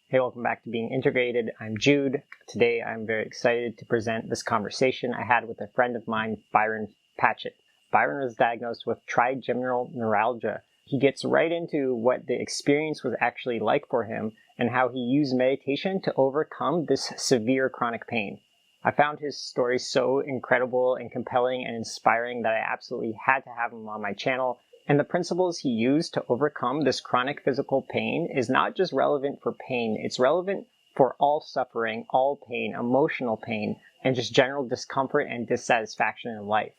Hey, welcome back to Being Integrated. I'm Jude. Today I'm very excited to present this conversation I had with a friend of mine, Byron Patchett. Byron was diagnosed with trigeminal neuralgia. He gets right into what the experience was actually like for him and how he used meditation to overcome this severe chronic pain. I found his story so incredible and compelling and inspiring that I absolutely had to have him on my channel. And the principles he used to overcome this chronic physical pain is not just relevant for pain, it's relevant for all suffering, all pain, emotional pain, and just general discomfort and dissatisfaction in life.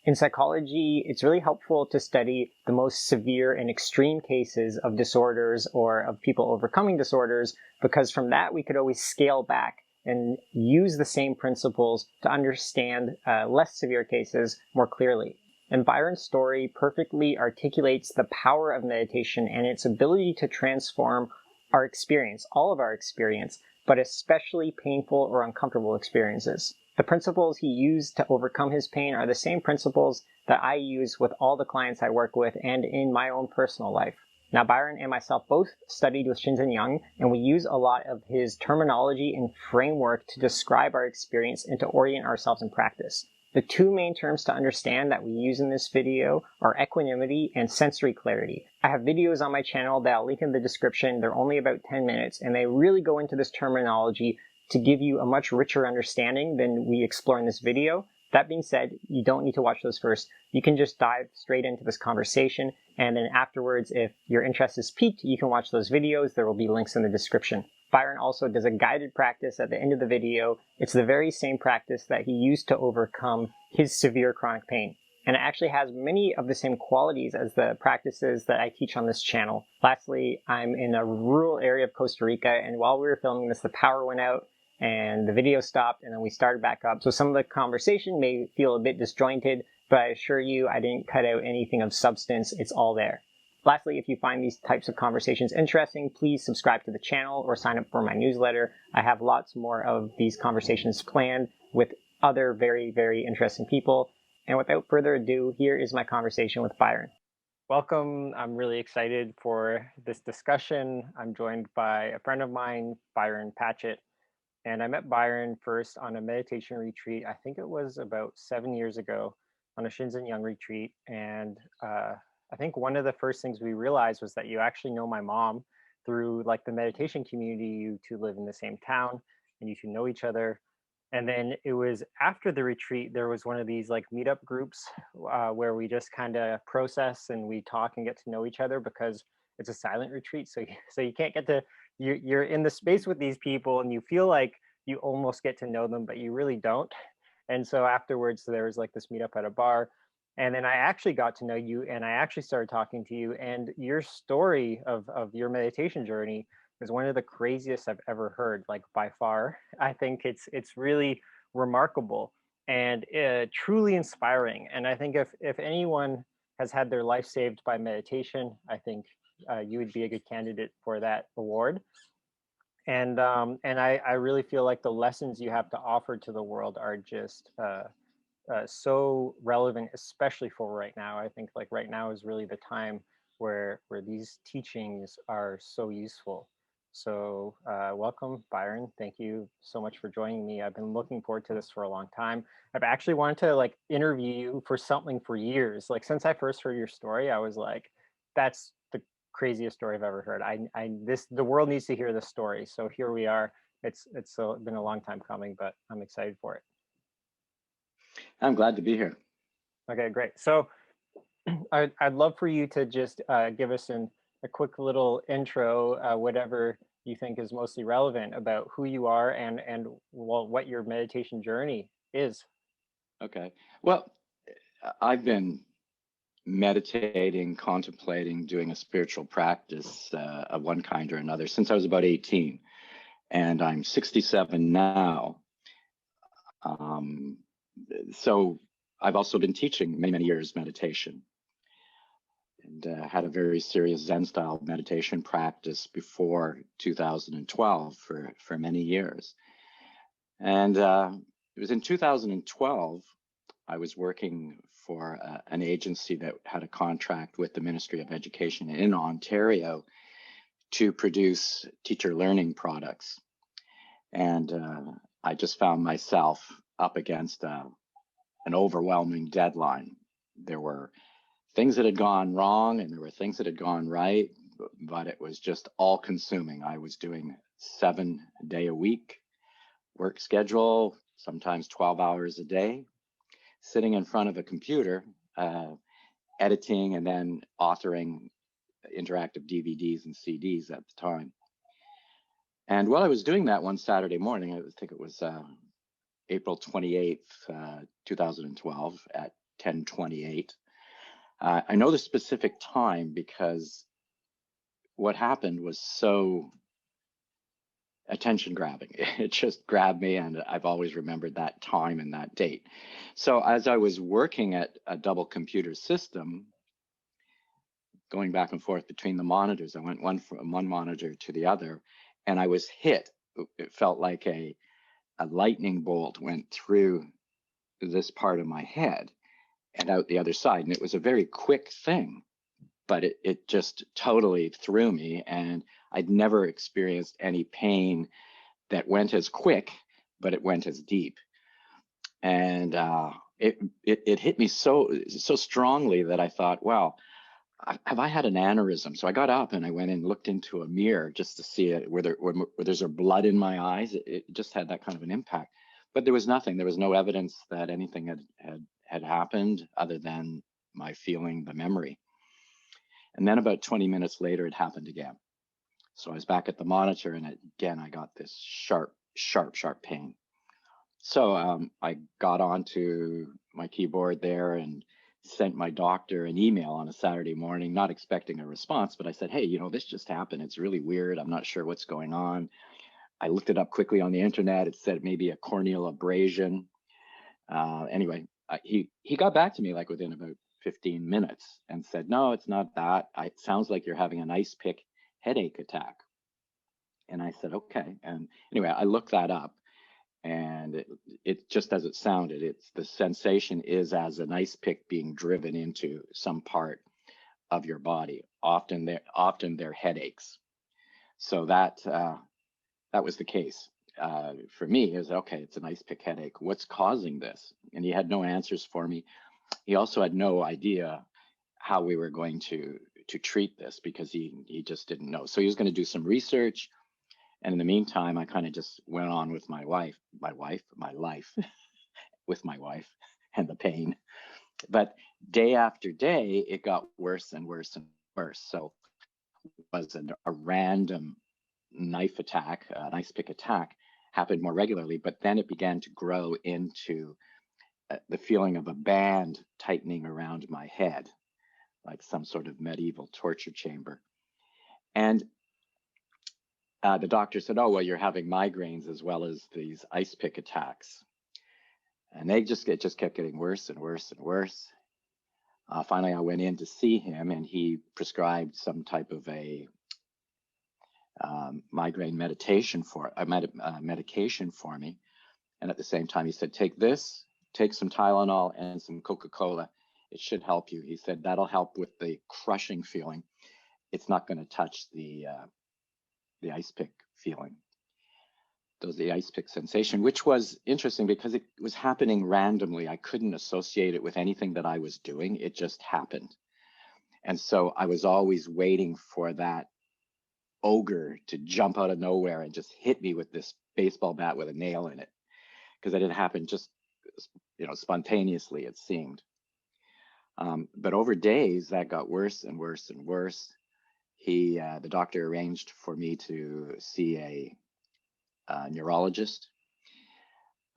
In psychology, it's really helpful to study the most severe and extreme cases of disorders or of people overcoming disorders, because from that we could always scale back and use the same principles to understand less severe cases more clearly. And Byron's story perfectly articulates the power of meditation and its ability to transform our experience, all of our experience, but especially painful or uncomfortable experiences. The principles he used to overcome his pain are the same principles that I use with all the clients I work with and in my own personal life. Now, Byron and myself both studied with Shinzen, and we use a lot of his terminology and framework to describe our experience and to orient ourselves in practice. The two main terms to understand that we use in this video are equanimity and sensory clarity. I have videos on my channel that I'll link in the description. They're only about 10 minutes, and they really go into this terminology to give you a much richer understanding than we explore in this video. That being said, you don't need to watch those first. You can just dive straight into this conversation, and then afterwards, if your interest is piqued, you can watch those videos. There will be links in the description. Byron also does a guided practice at the end of the video. It's the very same practice that he used to overcome his severe chronic pain. And it actually has many of the same qualities as the practices that I teach on this channel. Lastly, I'm in a rural area of Costa Rica, and while we were filming this, the power went out and the video stopped, and then we started back up. So some of the conversation may feel a bit disjointed, but I assure you I didn't cut out anything of substance. It's all there. Lastly, if you find these types of conversations interesting, please subscribe to the channel or sign up for my newsletter. I have lots more of these conversations planned with other very, very interesting people. And without further ado, here is my conversation with Byron. Welcome. I'm really excited for this discussion. I'm joined by a friend of mine, Byron Patchett. And I met Byron first on a meditation retreat. I think it was about 7 years ago on a Shinzen retreat. And I think one of the first things we realized was that you actually know my mom through like the meditation community. You two live in the same town and you two know each other. And then it was after the retreat, there was one of these like meetup groups where we just kind of process and we talk and get to know each other, because it's a silent retreat. So you can't get to, you're in the space with these people and you feel like you almost get to know them, but you really don't. And so afterwards, there was like this meetup at a bar. And then I actually got to know you, and I actually started talking to you, and your story of your meditation journey is one of the craziest I've ever heard, like by far. I think it's really remarkable and truly inspiring. And I think if anyone has had their life saved by meditation, I think you would be a good candidate for that award. And I really feel like the lessons you have to offer to the world are just so relevant, especially for right now. I think like right now is really the time where these teachings are so useful. So welcome, Byron. Thank you so much for joining me. I've been looking forward to this for a long time. I've actually wanted to like interview you for something for years. Like since I first heard your story, I was like, that's the craziest story I've ever heard. The world needs to hear this story. So here we are. It's been a long time coming, but I'm excited for it. I'm glad to be here. Okay, great. So I'd love for you to just give us a quick little intro, whatever you think is mostly relevant about who you are and well, what your meditation journey is. Okay. Well, I've been meditating, contemplating, doing a spiritual practice of one kind or another since I was about 18, and I'm 67 now. So I've also been teaching many years meditation, and had a very serious Zen style meditation practice before 2012 for many years. And it was in 2012, I was working for an agency that had a contract with the Ministry of Education in Ontario to produce teacher learning products. And I just found myself up against an overwhelming deadline. There were things that had gone wrong and there were things that had gone right, but it was just all consuming. I was doing 7-day-a-week work schedule, sometimes 12 hours a day, sitting in front of a computer, editing and then authoring interactive DVDs and CDs at the time. And while I was doing that one Saturday morning, I think it was April 28th, 2012 at 10:28. I know the specific time because what happened was so attention grabbing. It just grabbed me, and I've always remembered that time and that date. So as I was working at a double computer system, going back and forth between the monitors, I went from one monitor to the other, and I was hit. It felt like a lightning bolt went through this part of my head and out the other side. And it was a very quick thing, but it just totally threw me. And I'd never experienced any pain that went as quick, but it went as deep. And it hit me so strongly that I thought, wow, have I had an aneurysm? So I got up and I went and looked into a mirror just to see it, where there's blood in my eyes. It just had that kind of an impact. But there was nothing. There was no evidence that anything had happened other than my feeling the memory. And then about 20 minutes later, it happened again. So I was back at the monitor, and again, I got this sharp pain. So I got onto my keyboard there and sent my doctor an email on a Saturday morning, not expecting a response, but I said, hey, this just happened. It's really weird. I'm not sure what's going on. I looked it up quickly on the internet. It said maybe a corneal abrasion. Anyway, he got back to me like within about 15 minutes and said, no, it's not that. It sounds like you're having an ice pick headache attack. And I said, okay. And anyway, I looked that up. And it just as it sounded, it's the sensation is as an ice pick being driven into some part of your body. Often they're headaches. So that was the case for me. Is okay, it's an ice pick headache. What's causing this? And he had no answers for me. He also had no idea how we were going to treat this because he just didn't know. So he was going to do some research. And in the meantime, I kind of just went on with my life with my wife and the pain. But day after day, it got worse and worse and worse. So it was a random knife attack, an ice pick attack, happened more regularly, but then it began to grow into the feeling of a band tightening around my head, like some sort of medieval torture chamber. And the doctor said, oh, well, you're having migraines as well as these ice pick attacks. And it just kept getting worse and worse and worse. Finally, I went in to see him, and he prescribed some type of a migraine medication medication for me. And at the same time, he said, take some Tylenol and some Coca-Cola. It should help you. He said, that'll help with the crushing feeling. It's not going to touch the ice pick feeling, the ice pick sensation, which was interesting because it was happening randomly. I couldn't associate it with anything that I was doing. It just happened. And so I was always waiting for that ogre to jump out of nowhere and just hit me with this baseball bat with a nail in it, because it had happened just spontaneously, it seemed. But over days, that got worse and worse and worse. The doctor arranged for me to see a neurologist.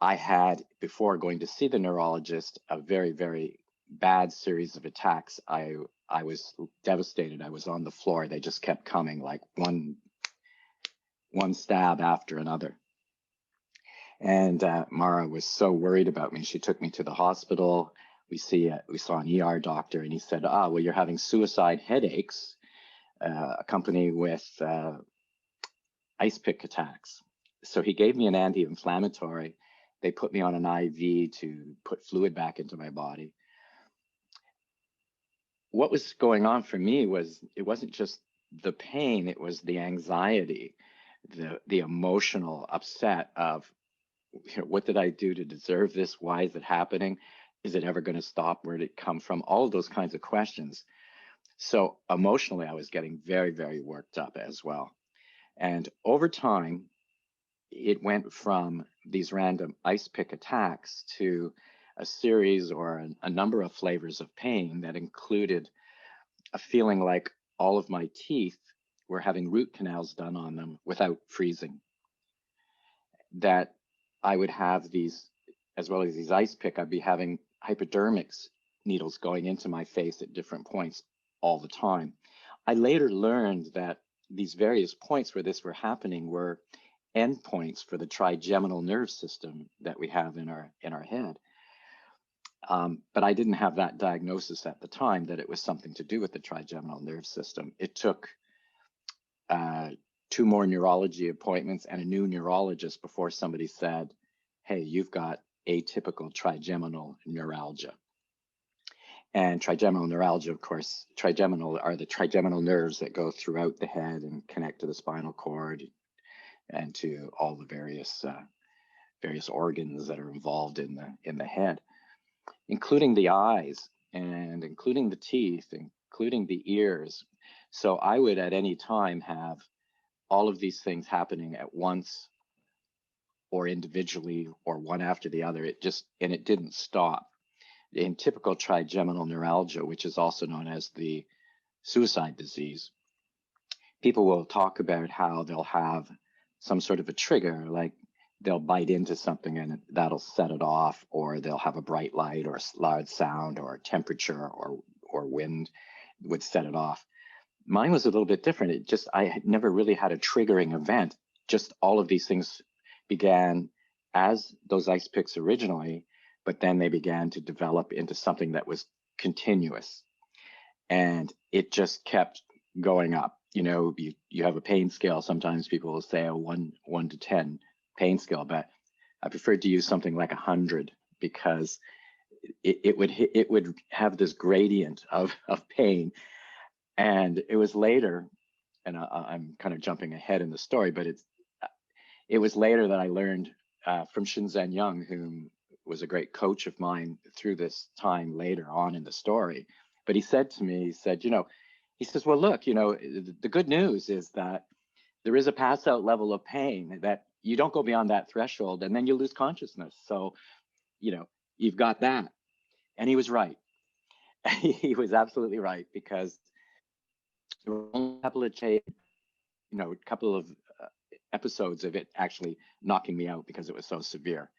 I had, before going to see the neurologist, a very, very bad series of attacks. I was devastated. I was on the floor. They just kept coming, like one stab after another. And Mara was so worried about me. She took me to the hospital. We saw an ER doctor, and he said, well, you're having suicide headaches accompanied with ice pick attacks. So he gave me an anti-inflammatory. They put me on an IV to put fluid back into my body. What was going on for me was, it wasn't just the pain, it was the anxiety, the emotional upset of, what did I do to deserve this? Why is it happening? Is it ever going to stop? Where did it come from? All of those kinds of questions. So emotionally, I was getting very, very worked up as well. And over time, it went from these random ice pick attacks to a series or a number of flavors of pain that included a feeling like all of my teeth were having root canals done on them without freezing. That I would have these, as well as these ice pick, I'd be having hypodermics needles going into my face at different points all the time. I later learned that these various points where this were happening were endpoints for the trigeminal nerve system that we have in our head. But I didn't have that diagnosis at the time that it was something to do with the trigeminal nerve system. It took 2 more neurology appointments and a new neurologist before somebody said, hey, you've got atypical trigeminal neuralgia. And trigeminal neuralgia, of course, trigeminal are the trigeminal nerves that go throughout the head and connect to the spinal cord and to all the various organs that are involved in the head, including the eyes and including the teeth, including the ears. So I would at any time have all of these things happening at once or individually or one after the other. It didn't stop. In typical trigeminal neuralgia, which is also known as the suicide disease, people will talk about how they'll have some sort of a trigger, like they'll bite into something and that'll set it off, or they'll have a bright light or a loud sound or temperature or wind would set it off. Mine was a little bit different. I had never really had a triggering event. Just all of these things began as those ice picks originally, but then they began to develop into something that was continuous. And it just kept going up. You have a pain scale. Sometimes people will say a 1 to 10 pain scale, but I preferred to use something like 100 because it would have this gradient of pain. And it was later, and I'm kind of jumping ahead in the story, but it was later that I learned from Shinzen, whom was a great coach of mine through this time later on in the story. But he said to me, he says, well, look, the good news is that there is a pass out level of pain that you don't go beyond that threshold and then you lose consciousness. So, you've got that. And he was right. He was absolutely right, because there were only a couple of episodes of it actually knocking me out because it was so severe.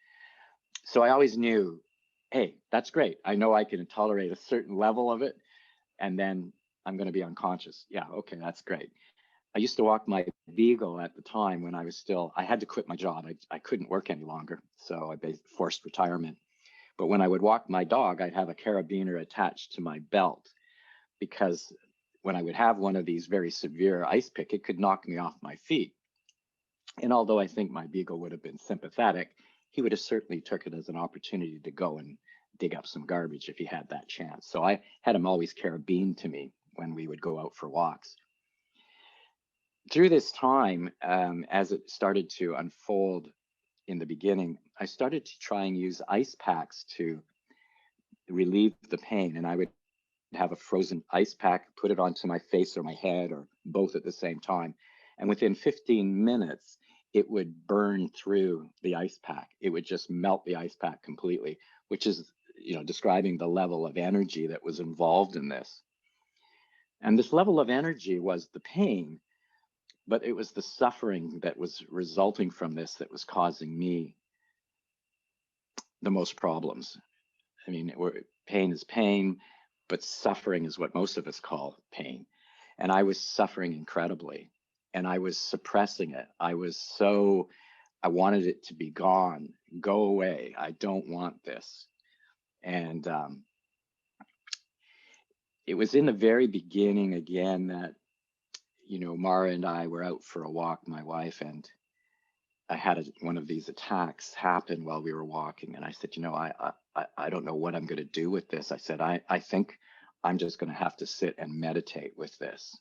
So I always knew, hey, that's great. I know I can tolerate a certain level of it, and then I'm going to be unconscious. Yeah, okay, that's great. I used to walk my beagle at the time when I had to quit my job. I couldn't work any longer, so I forced retirement. But when I would walk my dog, I'd have a carabiner attached to my belt, because when I would have one of these very severe ice pick, it could knock me off my feet. And although I think my beagle would have been sympathetic, he would have certainly took it as an opportunity to go and dig up some garbage if he had that chance. So I had him always carabined to me when we would go out for walks. Through this time, as it started to unfold in the beginning, I started to try and use ice packs to relieve the pain. And I would have a frozen ice pack, put it onto my face or my head or both at the same time. And within 15 minutes, it would burn through the ice pack. It would just melt the ice pack completely, which is, describing the level of energy that was involved in this. And this level of energy was the pain, but it was the suffering that was resulting from this that was causing me the most problems. I mean, pain is pain, but suffering is what most of us call pain. And I was suffering incredibly, and I was suppressing it. I wanted it to be gone, go away. I don't want this. And it was in the very beginning again that, Mara and I were out for a walk, my wife, and I had one of these attacks happen while we were walking. And I said, I don't know what I'm going to do with this. I said, I think I'm just going to have to sit and meditate with this.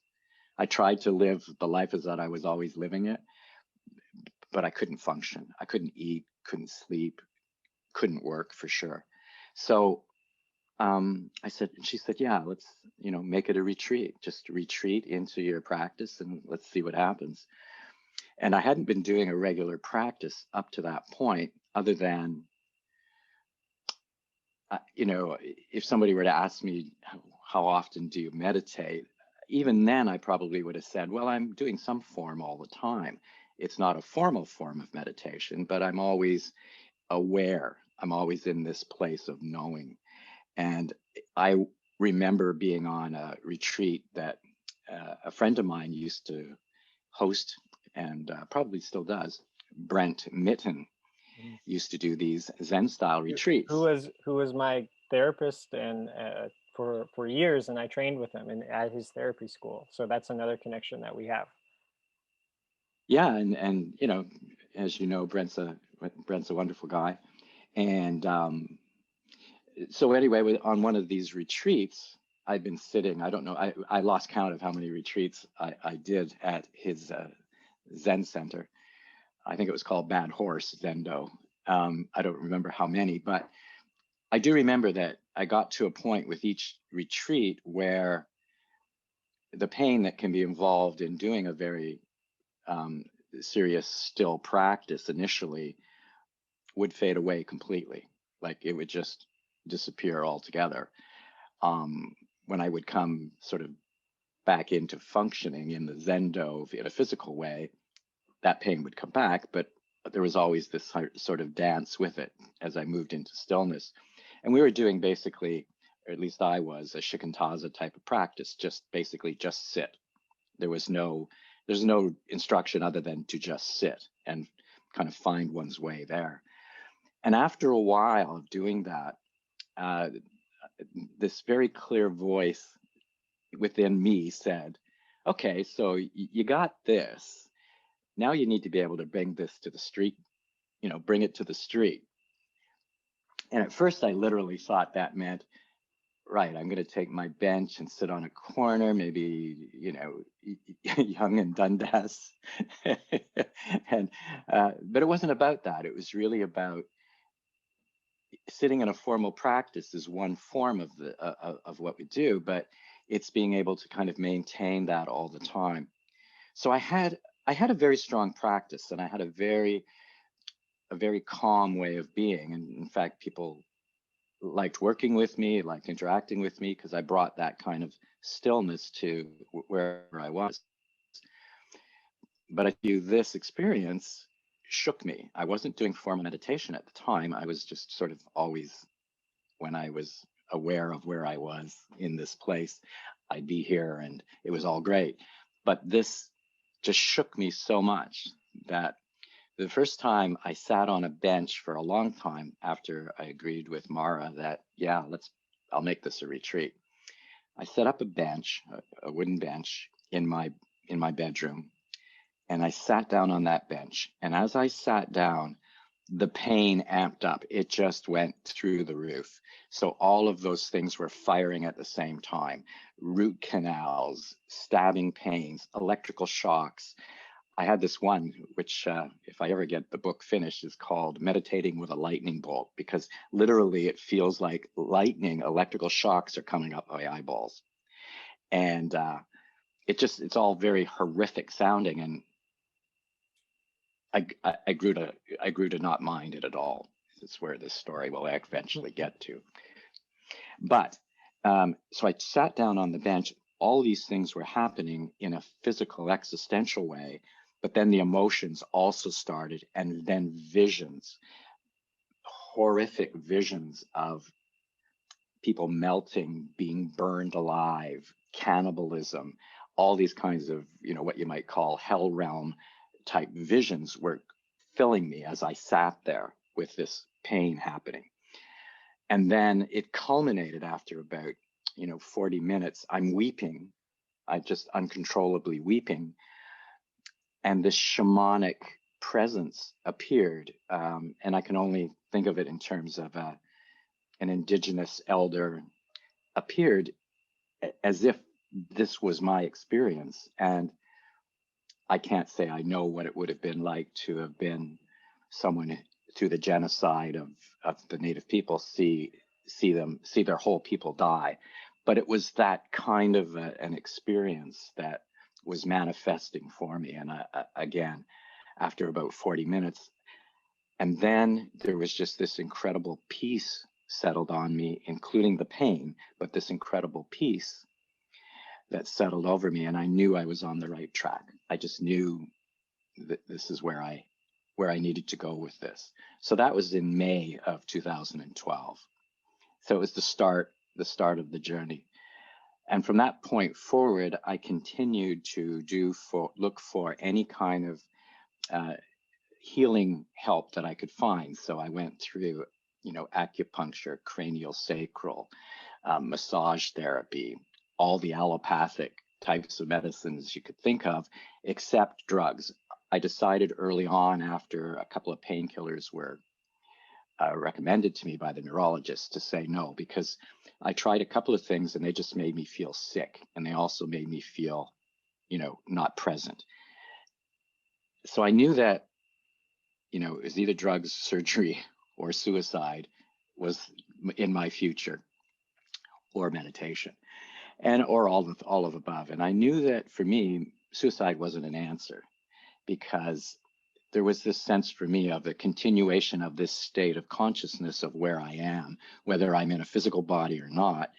I tried to live the life as that I was always living it, but I couldn't function. I couldn't eat, couldn't sleep, couldn't work for sure. So I said, and she said, yeah, let's, make it a retreat. Just retreat into your practice and let's see what happens. And I hadn't been doing a regular practice up to that point, other than, if somebody were to ask me, how often do you meditate? Even then, I probably would have said, well, I'm doing some form all the time. It's not a formal form of meditation, but I'm always aware. I'm always in this place of knowing. And I remember being on a retreat that a friend of mine used to host, and probably still does. Brent Mitten used to do these Zen style retreats. Who was my therapist and for years, and I trained with him at his therapy school. So that's another connection that we have. Yeah, and as you know, Brent's a wonderful guy, and so anyway, on one of these retreats, I'd been sitting. I don't know. I lost count of how many retreats I did at his Zen center. I think it was called Bad Horse Zendo. I don't remember how many, but I do remember that I got to a point with each retreat where the pain that can be involved in doing a very serious still practice initially would fade away completely. Like it would just disappear altogether. When I would come sort of back into functioning in the Zendo in a physical way, that pain would come back, but there was always this sort of dance with it as I moved into stillness. And we were doing basically, or at least I was, a shikantaza type of practice, just basically just sit. There's no instruction other than to just sit and kind of find one's way there. And after a while of doing that, this very clear voice within me said, okay, so you got this. Now you need to be able to bring this to the street, bring it to the street. And at first I literally thought that meant, right, I'm going to take my bench and sit on a corner, maybe, young and Dundas. And, but it wasn't about that. It was really about sitting in a formal practice is one form of what we do, but it's being able to kind of maintain that all the time. So I had a very strong practice, and I had a very calm way of being. And in fact, people liked working with me, liked interacting with me, because I brought that kind of stillness to wherever I was. But I knew this experience shook me. I wasn't doing formal meditation at the time. I was just sort of always, when I was aware of where I was in this place, I'd be here and it was all great. But this just shook me so much that the first time I sat on a bench for a long time after I agreed with Mara that, yeah, I'll make this a retreat. I set up a bench, a wooden bench in my bedroom, and I sat down on that bench. And as I sat down, the pain amped up. It just went through the roof. So all of those things were firing at the same time. Root canals, stabbing pains, electrical shocks. I had this one, which if I ever get the book finished, is called Meditating with a Lightning Bolt, because literally it feels like lightning, electrical shocks are coming up my eyeballs. And it's all very horrific sounding. And I grew to not mind it at all. It's where this story will eventually get to. But so I sat down on the bench. All these things were happening in a physical, existential way, but then the emotions also started, and then visions, horrific visions of people melting, being burned alive, cannibalism, all these kinds of, what you might call hell realm type visions were filling me as I sat there with this pain happening. And then it culminated after about, 40 minutes. I'm weeping. I just uncontrollably weeping. And this shamanic presence appeared. And I can only think of it in terms of an indigenous elder appeared as if this was my experience. And I can't say I know what it would have been like to have been someone through the genocide of the native people, see their whole people die. But it was that kind of an experience that was manifesting for me. And again, after about 40 minutes, and then there was just this incredible peace settled on me, including the pain, but this incredible peace that settled over me. And I knew I was on the right track. I just knew that this is where I needed to go with this. So that was in May of 2012. So it was the start of the journey. And from that point forward, I continued to look for any kind of healing help that I could find. So I went through, acupuncture, cranial sacral, massage therapy, all the allopathic types of medicines you could think of, except drugs. I decided early on, after a couple of painkillers were recommended to me by the neurologist, to say no, because I tried a couple of things and they just made me feel sick, and they also made me feel, not present. So I knew that, it was either drugs, surgery, or suicide was in my future, or meditation, or all of above. And I knew that for me, suicide wasn't an answer, because there was this sense for me of a continuation of this state of consciousness of where I am, whether I'm in a physical body or not.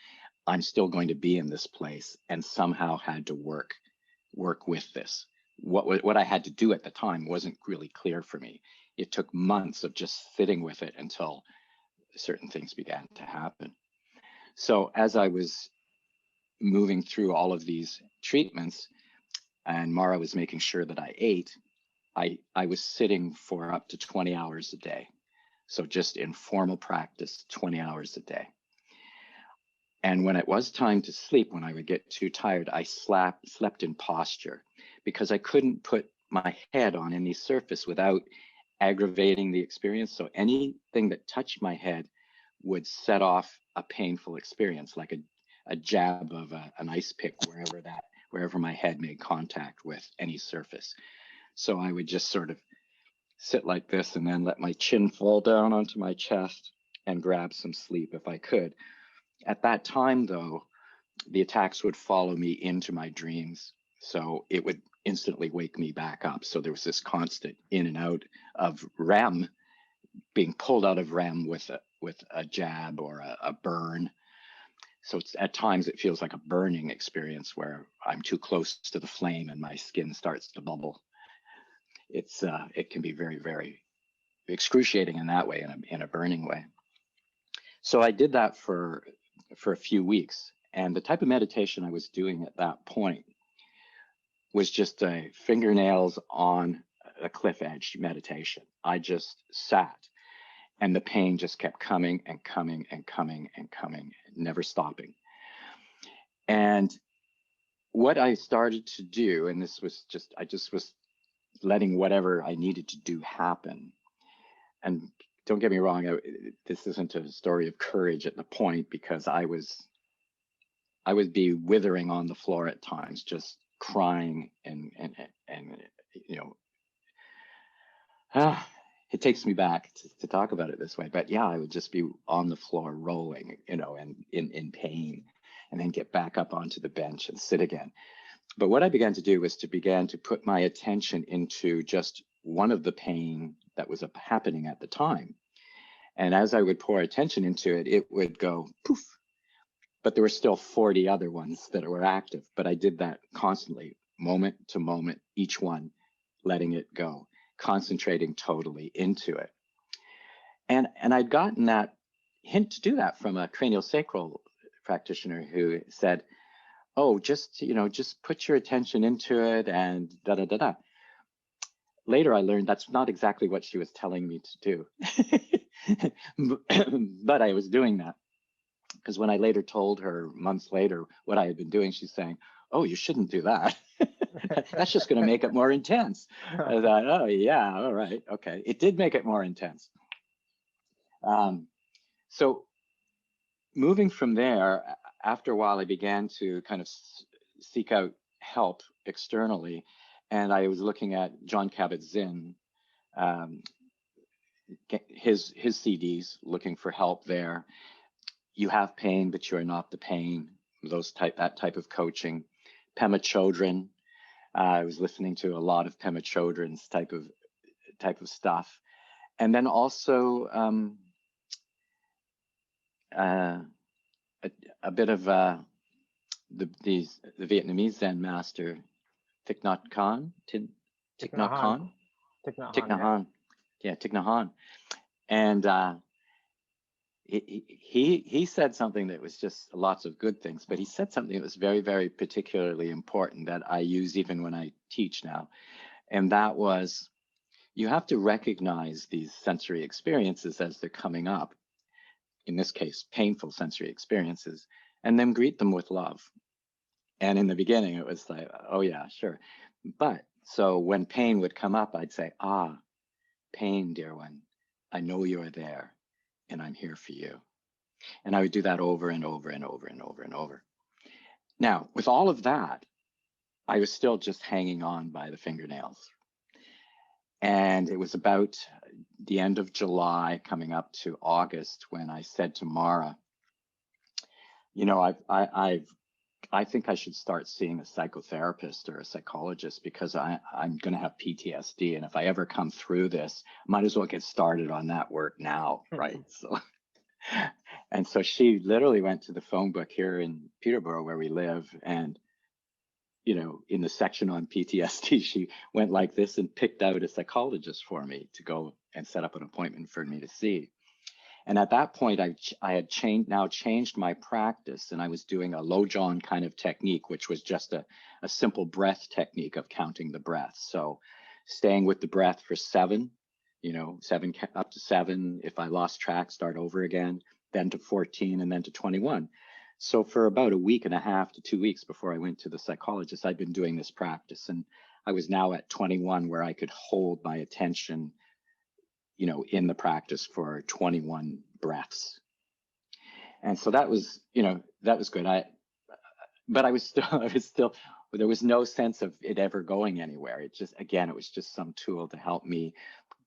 I'm still going to be in this place, and somehow had to work with this. What I had to do at the time wasn't really clear for me. It took months of just sitting with it until certain things began to happen. So as I was moving through all of these treatments, and Mara was making sure that I ate, I was sitting for up to 20 hours a day. So just in formal practice, 20 hours a day. And when it was time to sleep, when I would get too tired, I slept in posture, because I couldn't put my head on any surface without aggravating the experience. So anything that touched my head would set off a painful experience, like a jab of an ice pick wherever my head made contact with any surface. So I would just sort of sit like this and then let my chin fall down onto my chest and grab some sleep if I could. At that time, though, the attacks would follow me into my dreams. So it would instantly wake me back up. So there was this constant in and out of REM, being pulled out of REM with a jab or a burn. So at times it feels like a burning experience where I'm too close to the flame and my skin starts to bubble. It can be very, very excruciating in that way, in a burning way. So I did that for a few weeks, and the type of meditation I was doing at that point was just a fingernails on a cliff edge meditation. I just sat, and the pain just kept coming and coming and coming and coming, never stopping. And what I started to do, and I just was letting whatever I needed to do happen. And don't get me wrong, this isn't a story of courage at the point, because I would be withering on the floor at times, just crying and it takes me back to talk about it this way. But yeah, I would just be on the floor rolling, and in pain, and then get back up onto the bench and sit again. But what I began to do was to put my attention into just one of the pain that was happening at the time. And as I would pour attention into it, it would go poof. But there were still 40 other ones that were active. But I did that constantly, moment to moment, each one, letting it go, concentrating totally into it. And I'd gotten that hint to do that from a cranial sacral practitioner who said, oh, just put your attention into it and da da da da. Later, I learned that's not exactly what she was telling me to do. But I was doing that, because when I later told her months later what I had been doing, she's saying, oh, you shouldn't do that. That's just going to make it more intense. I thought, oh, yeah, all right, okay. It did make it more intense. So moving from there, after a while, I began to kind of seek out help externally. And I was looking at John Kabat-Zinn, his CDs, looking for help there. You have pain, but you are not the pain. That type of coaching. Pema Chodron. I was listening to a lot of Pema Chodron's type of stuff, and then also a bit of the Vietnamese Zen master Thich Nhat Hanh. Thich Nhat Hanh. And he said something that was just lots of good things, but he said something that was very, very particularly important that I use even when I teach now. And that was, you have to recognize these sensory experiences as they're coming up, in this case, painful sensory experiences, and then greet them with love. And in the beginning, it was like, oh yeah, sure. But so when pain would come up, I'd say, pain, dear one, I know you're there and I'm here for you. And I would do that over and over and over and over and over. Now, with all of that, I was still just hanging on by the fingernails. And it was about the end of July coming up to August when I said to Mara, you know, I think I should start seeing a psychotherapist or a psychologist because I'm going to have PTSD. And if I ever come through this, I might as well get started on that work now, right? And so she literally went to the phone book here in Peterborough where we live. And, you know, in the section on PTSD, she went like this and picked out a psychologist for me to go and set up an appointment for me to see. And at that point, I had changed my practice, and I was doing a Lojong kind of technique, which was just a simple breath technique of counting the breaths. So staying with the breath for 7, up to 7. If I lost track, start over again, then to 14, and then to 21. So for about a week and a half to 2 weeks before I went to the psychologist, I'd been doing this practice. And I was now at 21 where I could hold my attention, you know, in the practice for 21 breaths. And so that was, you know, that was good. But I was still, there was no sense of it ever going anywhere. It was just some tool to help me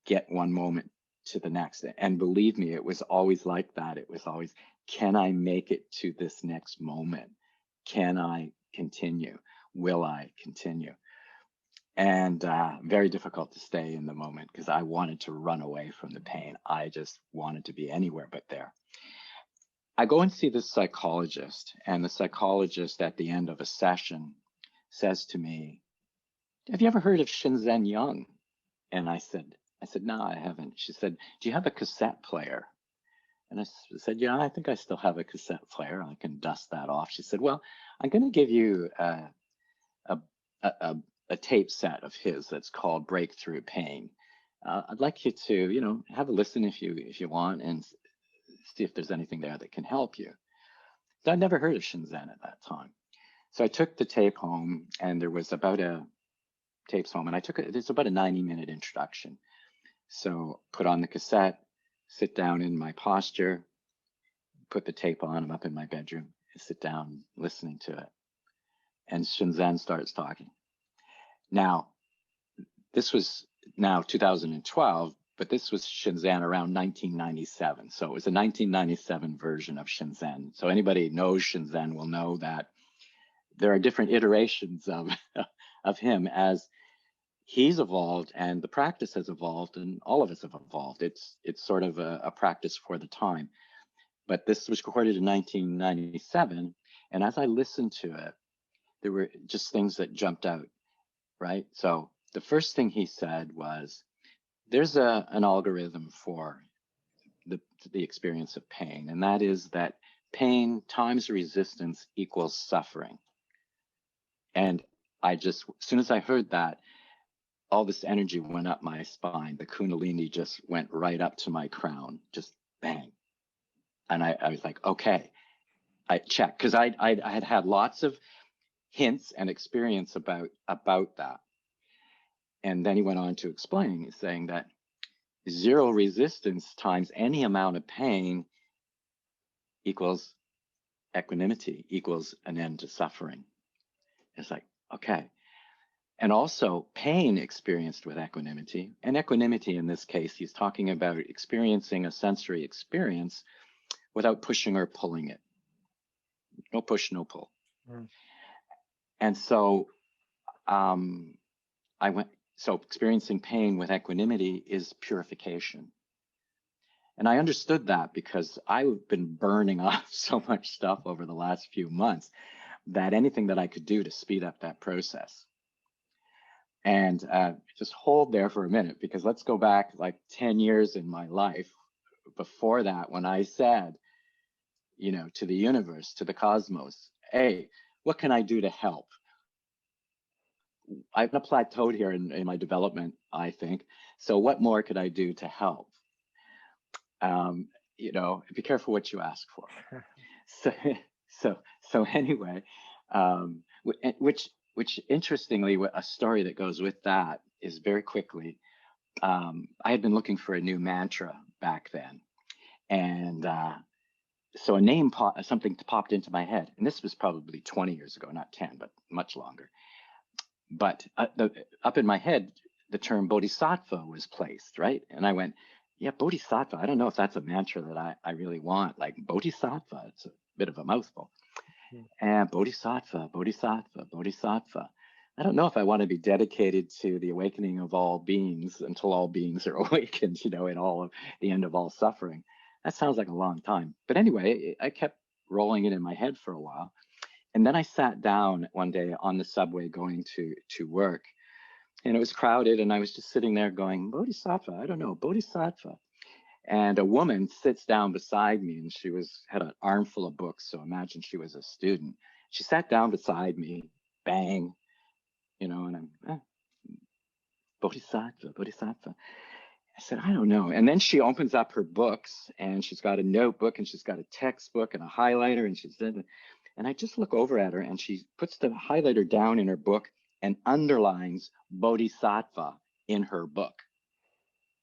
get one moment to the next. And believe me, it was always like that. It was always, can I make it to this next moment? Can I continue? Will I continue? And very difficult to stay in the moment because I wanted to run away from the pain. I just wanted to be anywhere but there. I go and see this psychologist, and the psychologist at the end of a session says to me, have you ever heard of Shinzen Young? And I said, no, I haven't. She said, do you have a cassette player? And I said, yeah, I think I still have a cassette player. I can dust that off. She said, well, I'm going to give you a tape set of his that's called Breakthrough Pain. I'd like you to, you know, have a listen if you want and see if there's anything there that can help you. So I'd never heard of Shinzen at that time. So I took the tape home, and there was about tapes home, and it's about a 90-minute introduction. So put on the cassette, sit down in my posture, put the tape on. I'm up in my bedroom, sit down listening to it. And Shinzen starts talking. Now, this was now 2012, but this was Shinzen around 1997. So it was a 1997 version of Shinzen. So anybody who knows Shinzen will know that there are different iterations of him as he's evolved and the practice has evolved, and all of us have evolved. It's sort of a practice for the time. But this was recorded in 1997. And as I listened to it, there were just things that jumped out, right? So the first thing he said was, there's an algorithm for the experience of pain, and that is that pain times resistance equals suffering. And as soon as I heard that, all this energy went up my spine. The Kundalini just went right up to my crown, just bang. And I was like, okay, I checked, because I had lots of hints and experience about that. And then he went on to explain, saying that zero resistance times any amount of pain equals equanimity, equals an end to suffering. It's like, okay. And also pain experienced with equanimity. And equanimity in this case, he's talking about experiencing a sensory experience without pushing or pulling it. No push, no pull. Mm. And so so experiencing pain with equanimity is purification. And I understood that because I've been burning off so much stuff over the last few months that anything that I could do to speed up that process. And just hold there for a minute, because let's go back like 10 years in my life before that, when I said, to the universe, to the cosmos, hey, what can I do to help? I've plateaued here in my development, I think. So what more could I do to help? Be careful what you ask for. So anyway, which interestingly, a story that goes with that is very quickly, I had been looking for a new mantra back then. And so something popped into my head. And this was probably 20 years ago, not 10, but much longer. But up in my head, the term bodhisattva was placed, right? And I went, yeah, bodhisattva. I don't know if that's a mantra that I really want. Like bodhisattva, it's a bit of a mouthful. And bodhisattva, bodhisattva, bodhisattva. I don't know if I want to be dedicated to the awakening of all beings until all beings are awakened, in all of the end of all suffering. That sounds like a long time. But anyway, I kept rolling it in my head for a while. And then I sat down one day on the subway going to work, and it was crowded, and I was just sitting there going, bodhisattva, I don't know, bodhisattva. And a woman sits down beside me, and she had an armful of books, so imagine she was a student. She sat down beside me, bang, and I'm, bodhisattva, bodhisattva. I said, I don't know. And then she opens up her books, and she's got a notebook, and she's got a textbook and a highlighter, and she said, and I just look over at her, and she puts the highlighter down in her book and underlines bodhisattva in her book.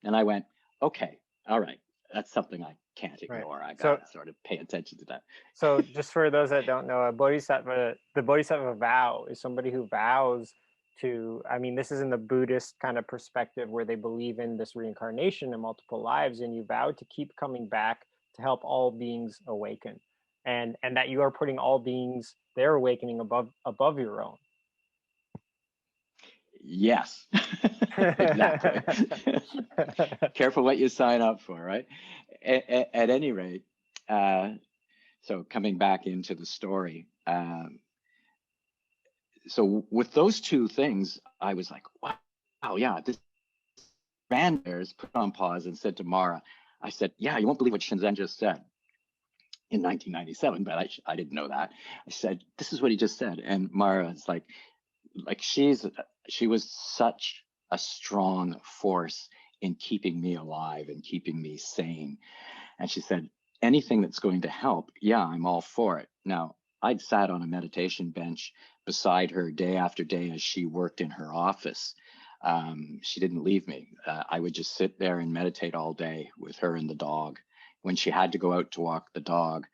And I went, okay, all right, that's something I can't ignore. Right. I got to sort of pay attention to that. So just for those that don't know, the bodhisattva vow is somebody who vows to, this is in the Buddhist kind of perspective where they believe in this reincarnation and multiple lives, and you vow to keep coming back to help all beings awaken. And that you are putting all beings, their awakening above your own. Yes, exactly. Careful what you sign up for, right? At any rate, so coming back into the story, so with those two things, I was like, wow, yeah, this ran there, put on pause and said to Mara, I said, yeah, you won't believe what Shinzen just said. In 1997, but I didn't know that. I said, this is what he just said. And Mara's like she was such a strong force in keeping me alive and keeping me sane. And she said, anything that's going to help, yeah, I'm all for it. Now, I'd sat on a meditation bench beside her day after day as she worked in her office. She didn't leave me. I would just sit there and meditate all day with her and the dog. When she had to go out to walk the dog,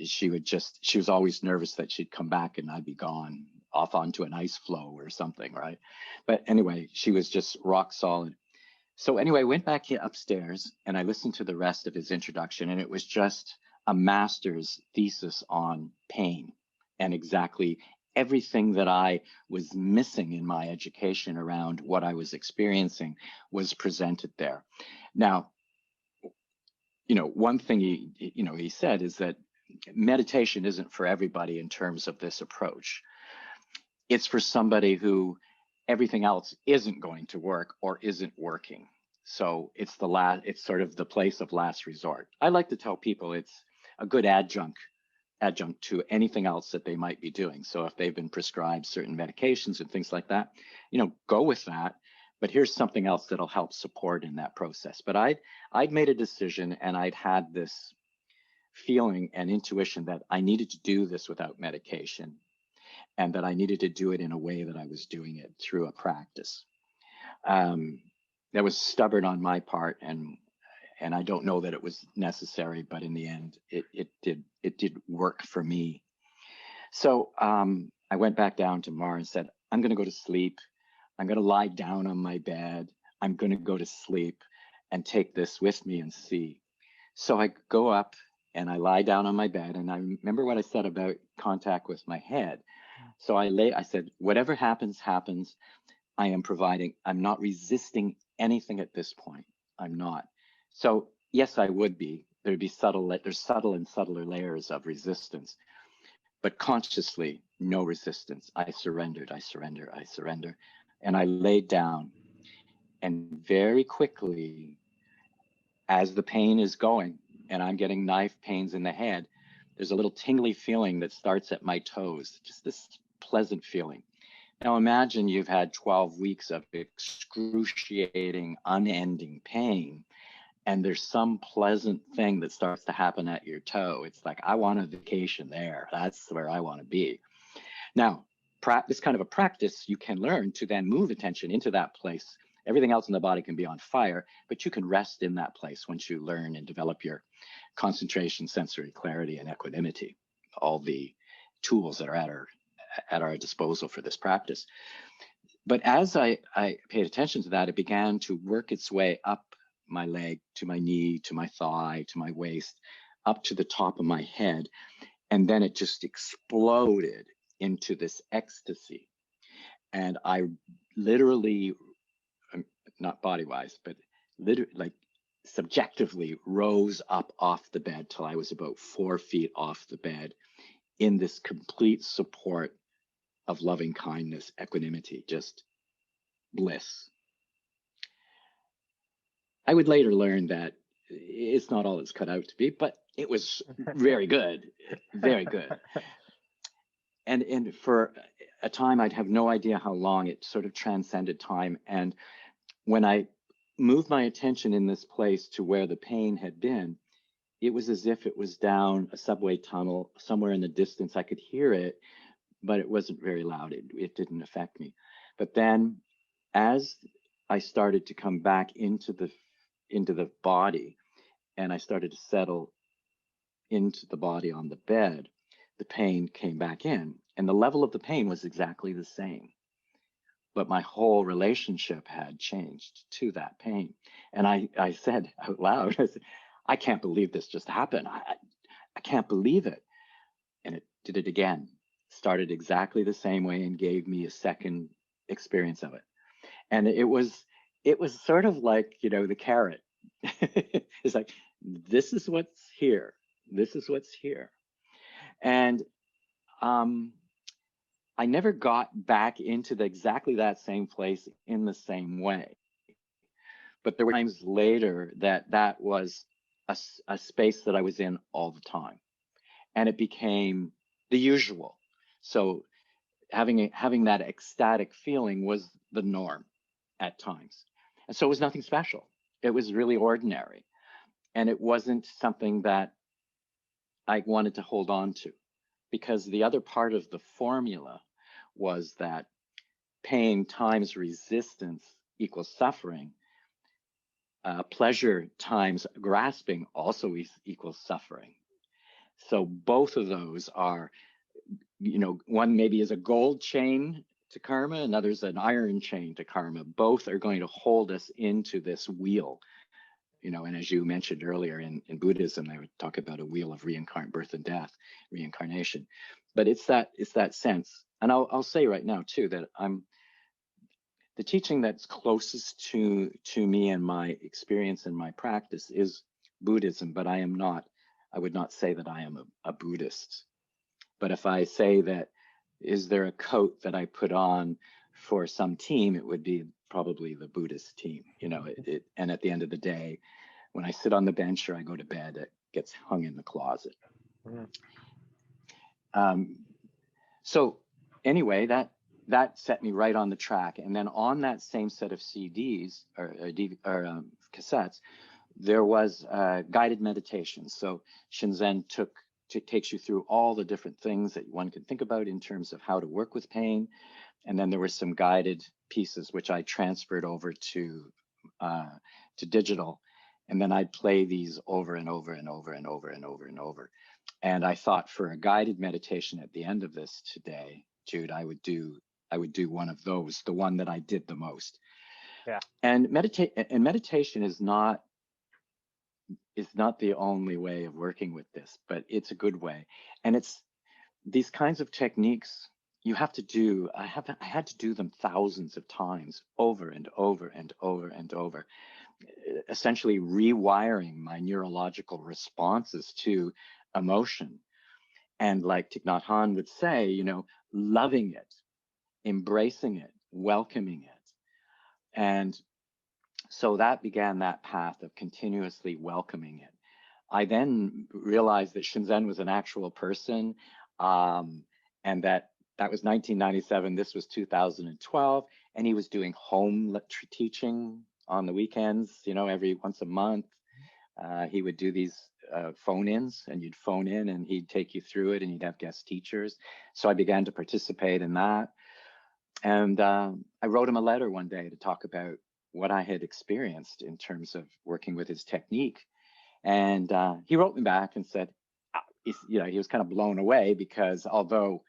she was always nervous that she'd come back and I'd be gone off onto an ice floe or something, right? But anyway, she was just rock solid. So anyway, I went back upstairs and I listened to the rest of his introduction, and it was just a master's thesis on pain and exactly everything that I was missing in my education around what I was experiencing was presented there. Now, one thing he said is that meditation isn't for everybody in terms of this approach. It's for somebody who everything else isn't going to work or isn't working. So it's sort of the place of last resort. I like to tell people it's a good adjunct to anything else that they might be doing. So if they've been prescribed certain medications and things like that, go with that. But here's something else that'll help support in that process. But I'd made a decision, and I'd had this feeling and intuition that I needed to do this without medication, and that I needed to do it in a way that I was doing it through a practice. That was stubborn on my part, and I don't know that it was necessary, but in the end, it did work for me. So I went back down to Mar and said, I'm going to go to sleep. I'm going to lie down on my bed. I'm going to go to sleep and take this with me and see. So I go up and I lie down on my bed. And I remember what I said about contact with my head. So I said, whatever happens, happens. I am providing, I'm not resisting anything at this point. I'm not. So yes, I would be. There's subtle and subtler layers of resistance, but consciously, no resistance. I surrendered, I surrender, I surrender. And I laid down. And very quickly, as the pain is going and I'm getting knife pains in the head, there's a little tingly feeling that starts at my toes, just this pleasant feeling. Now imagine you've had 12 weeks of excruciating, unending pain, and there's some pleasant thing that starts to happen at your toe. It's like, I want a vacation there. That's where I want to be. Now, this kind of a practice, you can learn to then move attention into that place. Everything else in the body can be on fire, but you can rest in that place once you learn and develop your concentration, sensory clarity, and equanimity, all the tools that are at our disposal for this practice. But as I paid attention to that, it began to work its way up my leg, to my knee, to my thigh, to my waist, up to the top of my head. And then it just exploded into this ecstasy. And I literally, not body-wise, but literally, like subjectively rose up off the bed till I was about 4 feet off the bed in this complete support of loving kindness, equanimity, just bliss. I would later learn that it's not all it's cut out to be, but it was very good, very good. And for a time, I'd have no idea how long. It sort of transcended time. And when I moved my attention in this place to where the pain had been, it was as if it was down a subway tunnel somewhere in the distance. I could hear it, but it wasn't very loud. It didn't affect me. But then as I started to come back into the body, and I started to settle into the body on the bed, the pain came back in, and the level of the pain was exactly the same. But my whole relationship had changed to that pain. And I said out loud, I said, I can't believe this just happened. I can't believe it. And it did it again, started exactly the same way and gave me a second experience of it. And it was sort of like, the carrot. It's like, this is what's here. This is what's here. And I never got back into exactly that same place in the same way. But there were times later that was a space that I was in all the time. And it became the usual. So having that ecstatic feeling was the norm at times. And so it was nothing special. It was really ordinary. And it wasn't something that I wanted to hold on to, because the other part of the formula was that pain times resistance equals suffering. Pleasure times grasping also equals suffering. So both of those are, one maybe is a gold chain to karma, another's an iron chain to karma. Both are going to hold us into this wheel. And as you mentioned earlier in Buddhism, they would talk about a wheel of birth and death, reincarnation. But it's that sense. And I'll say right now too that the teaching that's closest to me and my experience and my practice is Buddhism, but I would not say that I am a Buddhist. But if I say that, is there a coat that I put on for some team, it would be probably the Buddhist team. And at the end of the day, when I sit on the bench or I go to bed, it gets hung in the closet. So anyway, that set me right on the track. And then on that same set of CDs or cassettes, there was guided meditation. So Shinzen takes you through all the different things that one can think about in terms of how to work with pain. And then there were some guided pieces which I transferred over to digital. And then I'd play these over and over and over and over and over and over. And I thought for a guided meditation at the end of this today, Jude, I would do one of those, the one that I did the most. Yeah. And meditation is not the only way of working with this, but it's a good way. And it's these kinds of techniques you have to do. I had to do them thousands of times, over and over and over and over, essentially rewiring my neurological responses to emotion. And like Thich Nhat Hanh would say, loving it, embracing it, welcoming it. And so that began that path of continuously welcoming it. I then realized that Shinzen was an actual person, and that was 1997. This was 2012, and he was doing home teaching on the weekends. Every once a month, he would do these phone-ins, and you'd phone in, and he'd take you through it, and he'd have guest teachers. So I began to participate in that, and I wrote him a letter one day to talk about what I had experienced in terms of working with his technique. And he wrote me back and said, he was kind of blown away, because although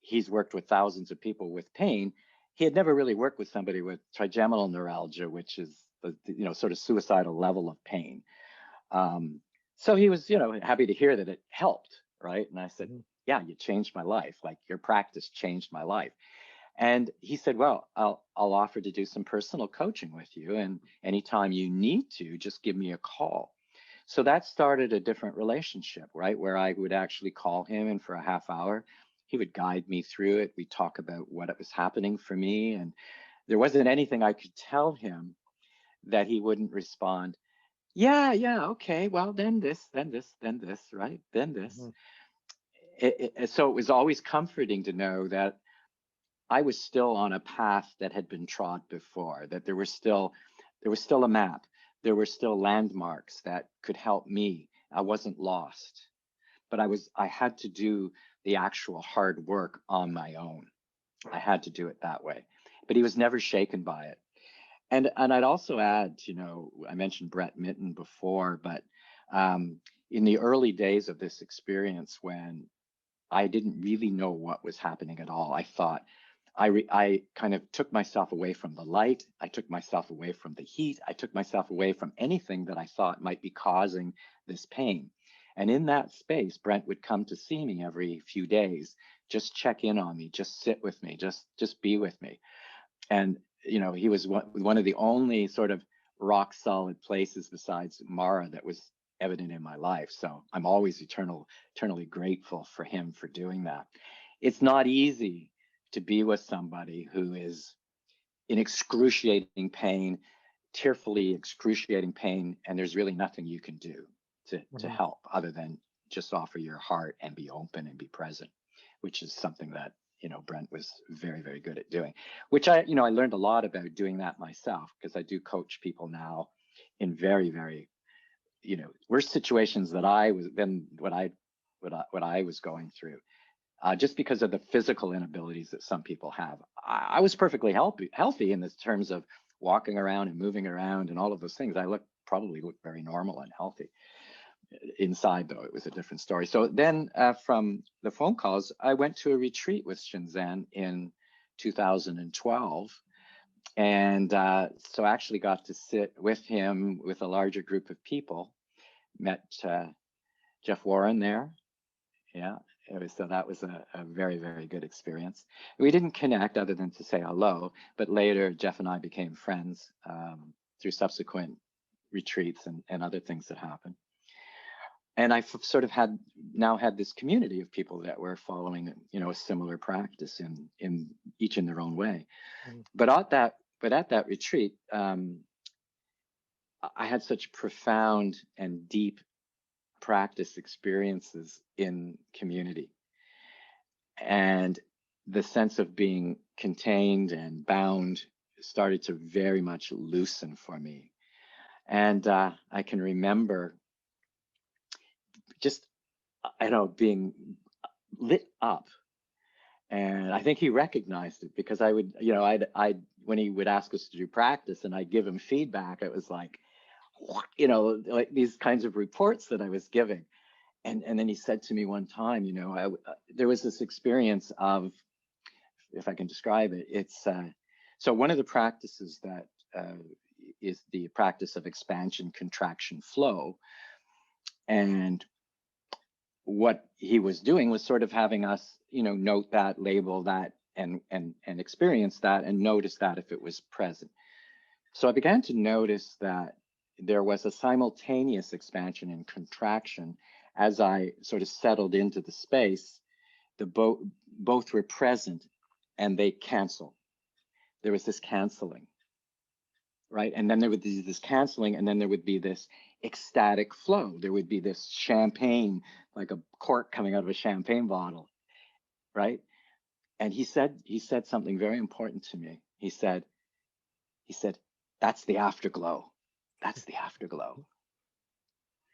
he's worked with thousands of people with pain, he had never really worked with somebody with trigeminal neuralgia, which is the sort of suicidal level of pain. So he was, happy to hear that it helped, right? And I said, yeah, you changed my life. Like, your practice changed my life. And he said, well, I'll offer to do some personal coaching with you, and anytime you need to, just give me a call. So that started a different relationship, right? Where I would actually call him, and for a half hour, he would guide me through it. We'd talk about what was happening for me. And there wasn't anything I could tell him that he wouldn't respond, yeah, okay, well, then this, right? Then this. So it was always comforting to know that I was still on a path that had been trod before, that there was still a map. There were still landmarks that could help me. I wasn't lost, but I had to do the actual hard work on my own. I had to do it that way, but he was never shaken by it. And I'd also add, I mentioned Brett Mitten before, but in the early days of this experience, when I didn't really know what was happening at all, I thought, I kind of took myself away from the light. I took myself away from the heat. I took myself away from anything that I thought might be causing this pain. And in that space, Brent would come to see me every few days, just check in on me, just sit with me, just be with me. And, he was one of the only sort of rock solid places besides Mara that was evident in my life. So I'm always eternally grateful for him for doing that. It's not easy to be with somebody who is in excruciating pain, tearfully excruciating pain, and there's really nothing you can do to help other than just offer your heart and be open and be present, which is something that, Brent was very, very good at doing, which I learned a lot about doing that myself, because I do coach people now in very, very, worse situations that what I was going through. Just because of the physical inabilities that some people have. I was perfectly healthy in the terms of walking around and moving around and all of those things. I probably looked very normal and healthy. Inside, though, it was a different story. So then from the phone calls, I went to a retreat with Shinzen in 2012. And so I actually got to sit with him with a larger group of people, met Jeff Warren there. Yeah. So that was a very, very good experience. We didn't connect other than to say hello, but later Jeff and I became friends through subsequent retreats and other things that happened. And I've sort of had this community of people that were following, a similar practice in each in their own way. But at that retreat, I had such profound and deep practice experiences in community, and the sense of being contained and bound started to very much loosen for me. And I can remember just being lit up, and I think he recognized it, because I would I'd when he would ask us to do practice and I'd give him feedback, it was like, you know, like these kinds of reports that I was giving. And then he said to me one time, you know, there was this experience of, if I can describe it, it's so one of the practices that is the practice of expansion, contraction, flow. And what he was doing was sort of having us, you know, note that, label that, and experience that, and notice that if it was present. So I began to notice that there was a simultaneous expansion and contraction as I sort of settled into the space. Both were present, and they cancel. There was this canceling, right? And then there would be this canceling, and then there would be this ecstatic flow. There would be this champagne, like a cork coming out of a champagne bottle, right? And he said something very important to me. He said, that's the afterglow. That's the afterglow,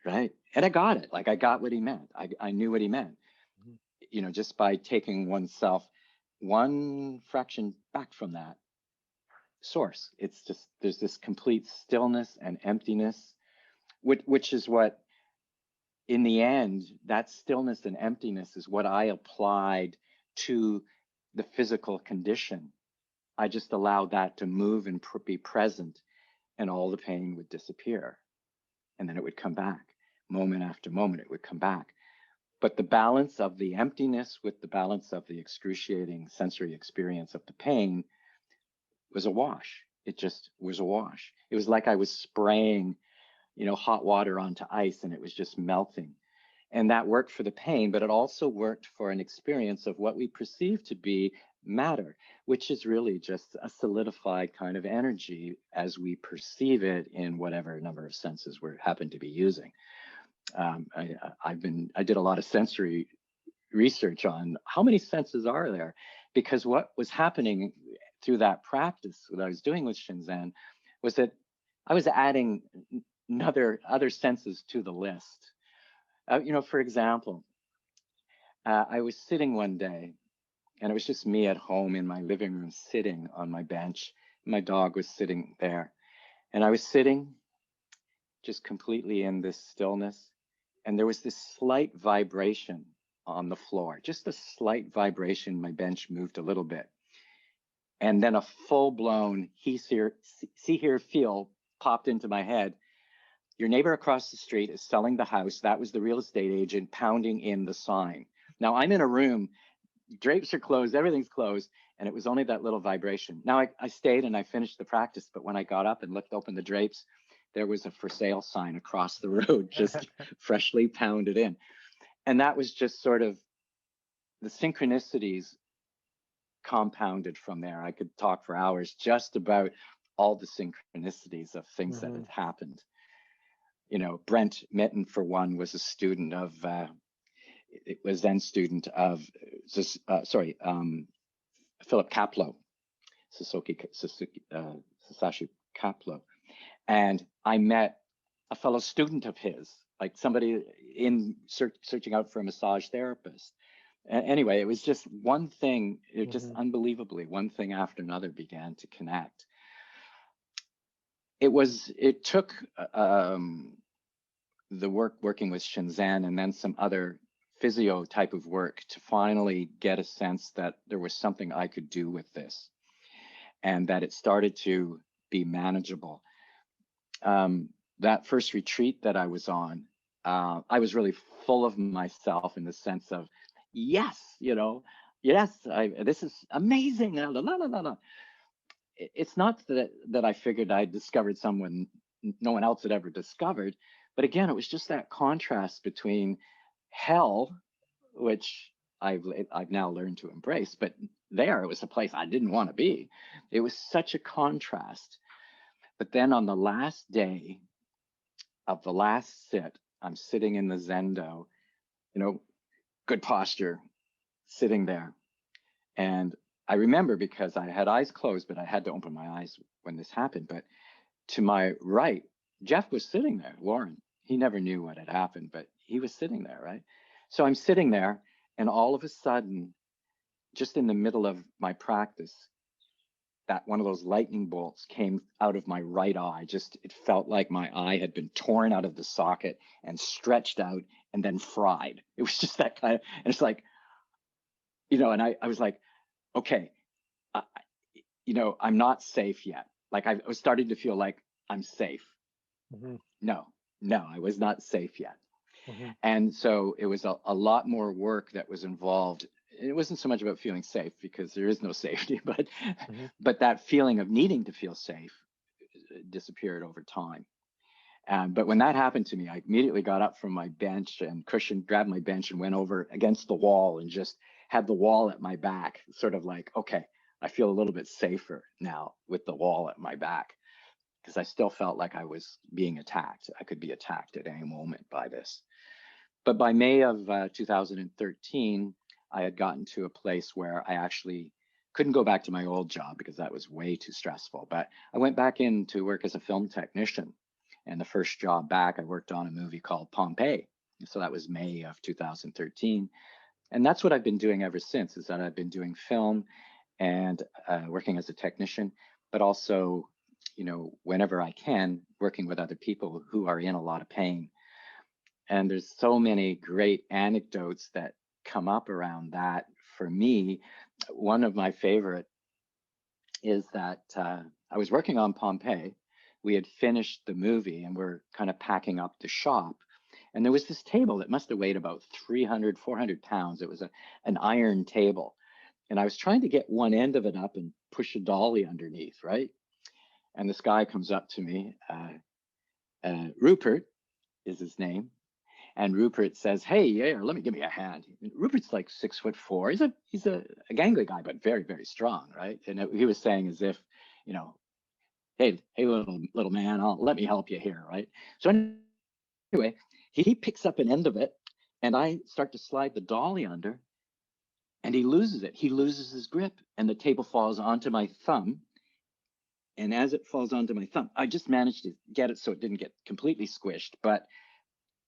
right? And I got it. Like, I got what he meant. I knew what he meant, you know, just by taking oneself one fraction back from that source. It's just, there's this complete stillness and emptiness, which is what, in the end, that stillness and emptiness is what I applied to the physical condition. I just allowed that to move and be present, and all the pain would disappear. And then it would come back. Moment after moment, it would come back. But the balance of the emptiness with the balance of the excruciating sensory experience of the pain was a wash. It just was a wash. It was like I was spraying, you know, hot water onto ice, and it was just melting. And that worked for the pain, but it also worked for an experience of what we perceive to be matter, which is really just a solidified kind of energy as we perceive it in whatever number of senses we happen to be using. I did a lot of sensory research on how many senses are there, because what was happening through that practice that I was doing with Shinzen was that I was adding other senses to the list. You know, for example, I was sitting one day, and it was just me at home in my living room, sitting on my bench. My dog was sitting there, and I was sitting just completely in this stillness. And there was this slight vibration on the floor, just a slight vibration. My bench moved a little bit. And then a full-blown see, hear, feel popped into my head. Your neighbor across the street is selling the house. That was the real estate agent pounding in the sign. Now I'm in a room, drapes are closed, everything's closed, and it was only that little vibration. Now I stayed and I finished the practice, but when I got up and looked open the drapes, there was a for sale sign across the road, just freshly pounded in. And that was just sort of the synchronicities compounded from there. I could talk for hours just about all the synchronicities of things that had happened. You know, Brent Mitten, for one, was a student of, it was then student of, Philip Kapleau, Sasashi Kapleau. And I met a fellow student of his, like somebody in searching out for a massage therapist. Anyway, it was just one thing, it just unbelievably, one thing after another began to connect. It took the working with Shinzen and then some other physio type of work to finally get a sense that there was something I could do with this, and that it started to be manageable. That first retreat that I was on, I was really full of myself in the sense of, yes, you know, yes, this is amazing. La, la, la, la, la. It's not that I figured I discovered someone no one else had ever discovered, but again, it was just that contrast between hell, which I've now learned to embrace, but there it was a place I didn't want to be. It was such a contrast. But then on the last day of the last sit, I'm sitting in the Zendo, you know, good posture, sitting there. And I remember, because I had eyes closed, but I had to open my eyes when this happened. But to my right, Jeff was sitting there, Warren. He never knew what had happened, but he was sitting there, right? So I'm sitting there, and all of a sudden, just in the middle of my practice, that one of those lightning bolts came out of my right eye. Just, it felt like my eye had been torn out of the socket and stretched out and then fried. It was just that kind of, and it's like, you know, and I was like, okay, you know, I'm not safe yet. Like I was starting to feel like I'm safe. Mm-hmm. No, I was not safe yet. Mm-hmm. And so it was a lot more work that was involved. It wasn't so much about feeling safe because there is no safety, but Mm-hmm. but that feeling of needing to feel safe disappeared over time. But when that happened to me, I immediately got up from my bench and grabbed my bench and went over against the wall and just had the wall at my back, sort of like, okay, I feel a little bit safer now with the wall at my back, because I still felt like I was being attacked. I could be attacked at any moment by this. But by May of 2013, I had gotten to a place where I actually couldn't go back to my old job because that was way too stressful. But I went back in to work as a film technician. And the first job back, I worked on a movie called Pompeii. So that was May of 2013. And that's what I've been doing ever since, is that I've been doing film and working as a technician, but also, you know, whenever I can, working with other people who are in a lot of pain. And there's so many great anecdotes that come up around that. For me, one of my favorite is that I was working on Pompeii. We had finished the movie and we're kind of packing up the shop. And there was this table that must have weighed about 300, 400 pounds. It was an iron table. And I was trying to get one end of it up and push a dolly underneath, right? And this guy comes up to me, Rupert is his name. And Rupert says, "Hey, yeah, let me give me a hand." And Rupert's like 6'4". He's a gangly guy, but very, very strong, right? And he was saying as if, you know, hey, little man, let me help you here, right? So anyway, he picks up an end of it, and I start to slide the dolly under, and he loses it. He loses his grip, and the table falls onto my thumb. And as it falls onto my thumb, I just managed to get it so it didn't get completely squished, but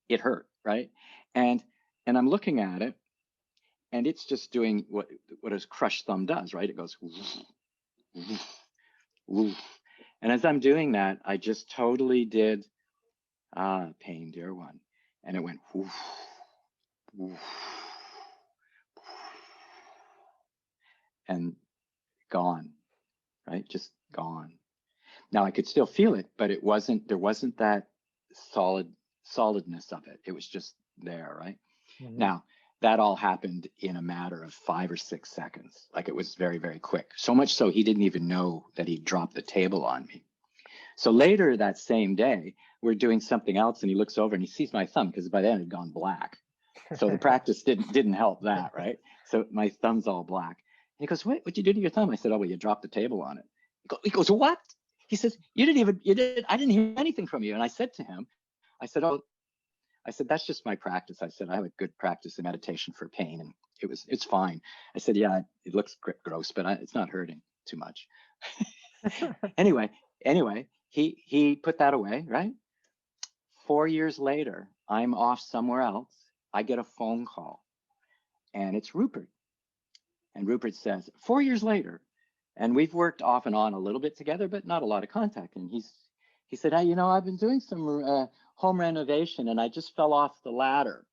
it hurt, right? And I'm looking at it, and it's just doing what a crushed thumb does, right? It goes woof, woof, woof. And as I'm doing that, I just totally did pain, dear one. And it went woof, woof, and gone, right? Just gone. Now I could still feel it, but there wasn't that solidness of it. It was just there, right? Mm-hmm. Now, that all happened in a matter of 5 or 6 seconds. Like, it was very, very quick. So much so he didn't even know that he dropped the table on me. So later that same day, we're doing something else, and he looks over and he sees my thumb, because by then it had gone black. So the practice didn't help that, right? So my thumb's all black. And he goes, what'd you do to your thumb? I said, "Oh, well, you dropped the table on it." He goes, "What?" He says, I didn't hear anything from you. And I said to him, I said, "That's just my practice." I said, "I have a good practice in meditation for pain, and it's fine." I said, "Yeah, it looks gross, but it's not hurting too much." Anyway, he put that away, right? 4 years later, I'm off somewhere else. I get a phone call, and it's Rupert. And Rupert says, 4 years later, and we've worked off and on a little bit together, but not a lot of contact. And he said, "Hey, I've been doing some home renovation, and I just fell off the ladder.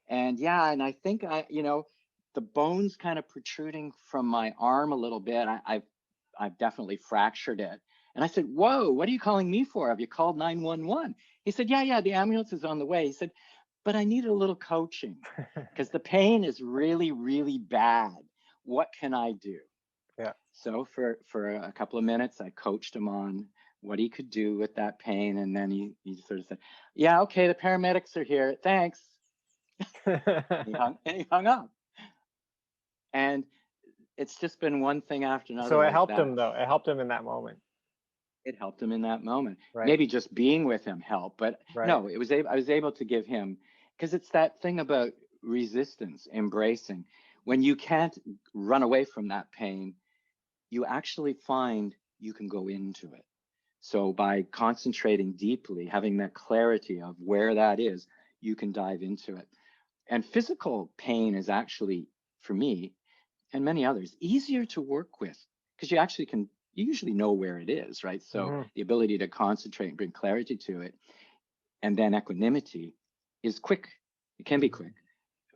And yeah, and I think the bone's kind of protruding from my arm a little bit. I've definitely fractured it." And I said, "Whoa, what are you calling me for? Have you called 911? He said, yeah, the ambulance is on the way." He said, "But I need a little coaching because the pain is really, really bad. What can I do?" Yeah. So for a couple of minutes, I coached him on what he could do with that pain. And then he sort of said, "Yeah, okay, the paramedics are here. Thanks." and he hung up. And it's just been one thing after another. So it helped him, though. It helped him in that moment. It helped him in that moment. Right. Maybe just being with him helped, but right. No, I was able to give him, because it's that thing about resistance, embracing. When you can't run away from that pain, you actually find you can go into it. So by concentrating deeply, having that clarity of where that is, you can dive into it. And physical pain is actually, for me and many others, easier to work with because you actually can, you usually know where it is, right? So the ability to concentrate and bring clarity to it, and then equanimity is quick. It can be quick.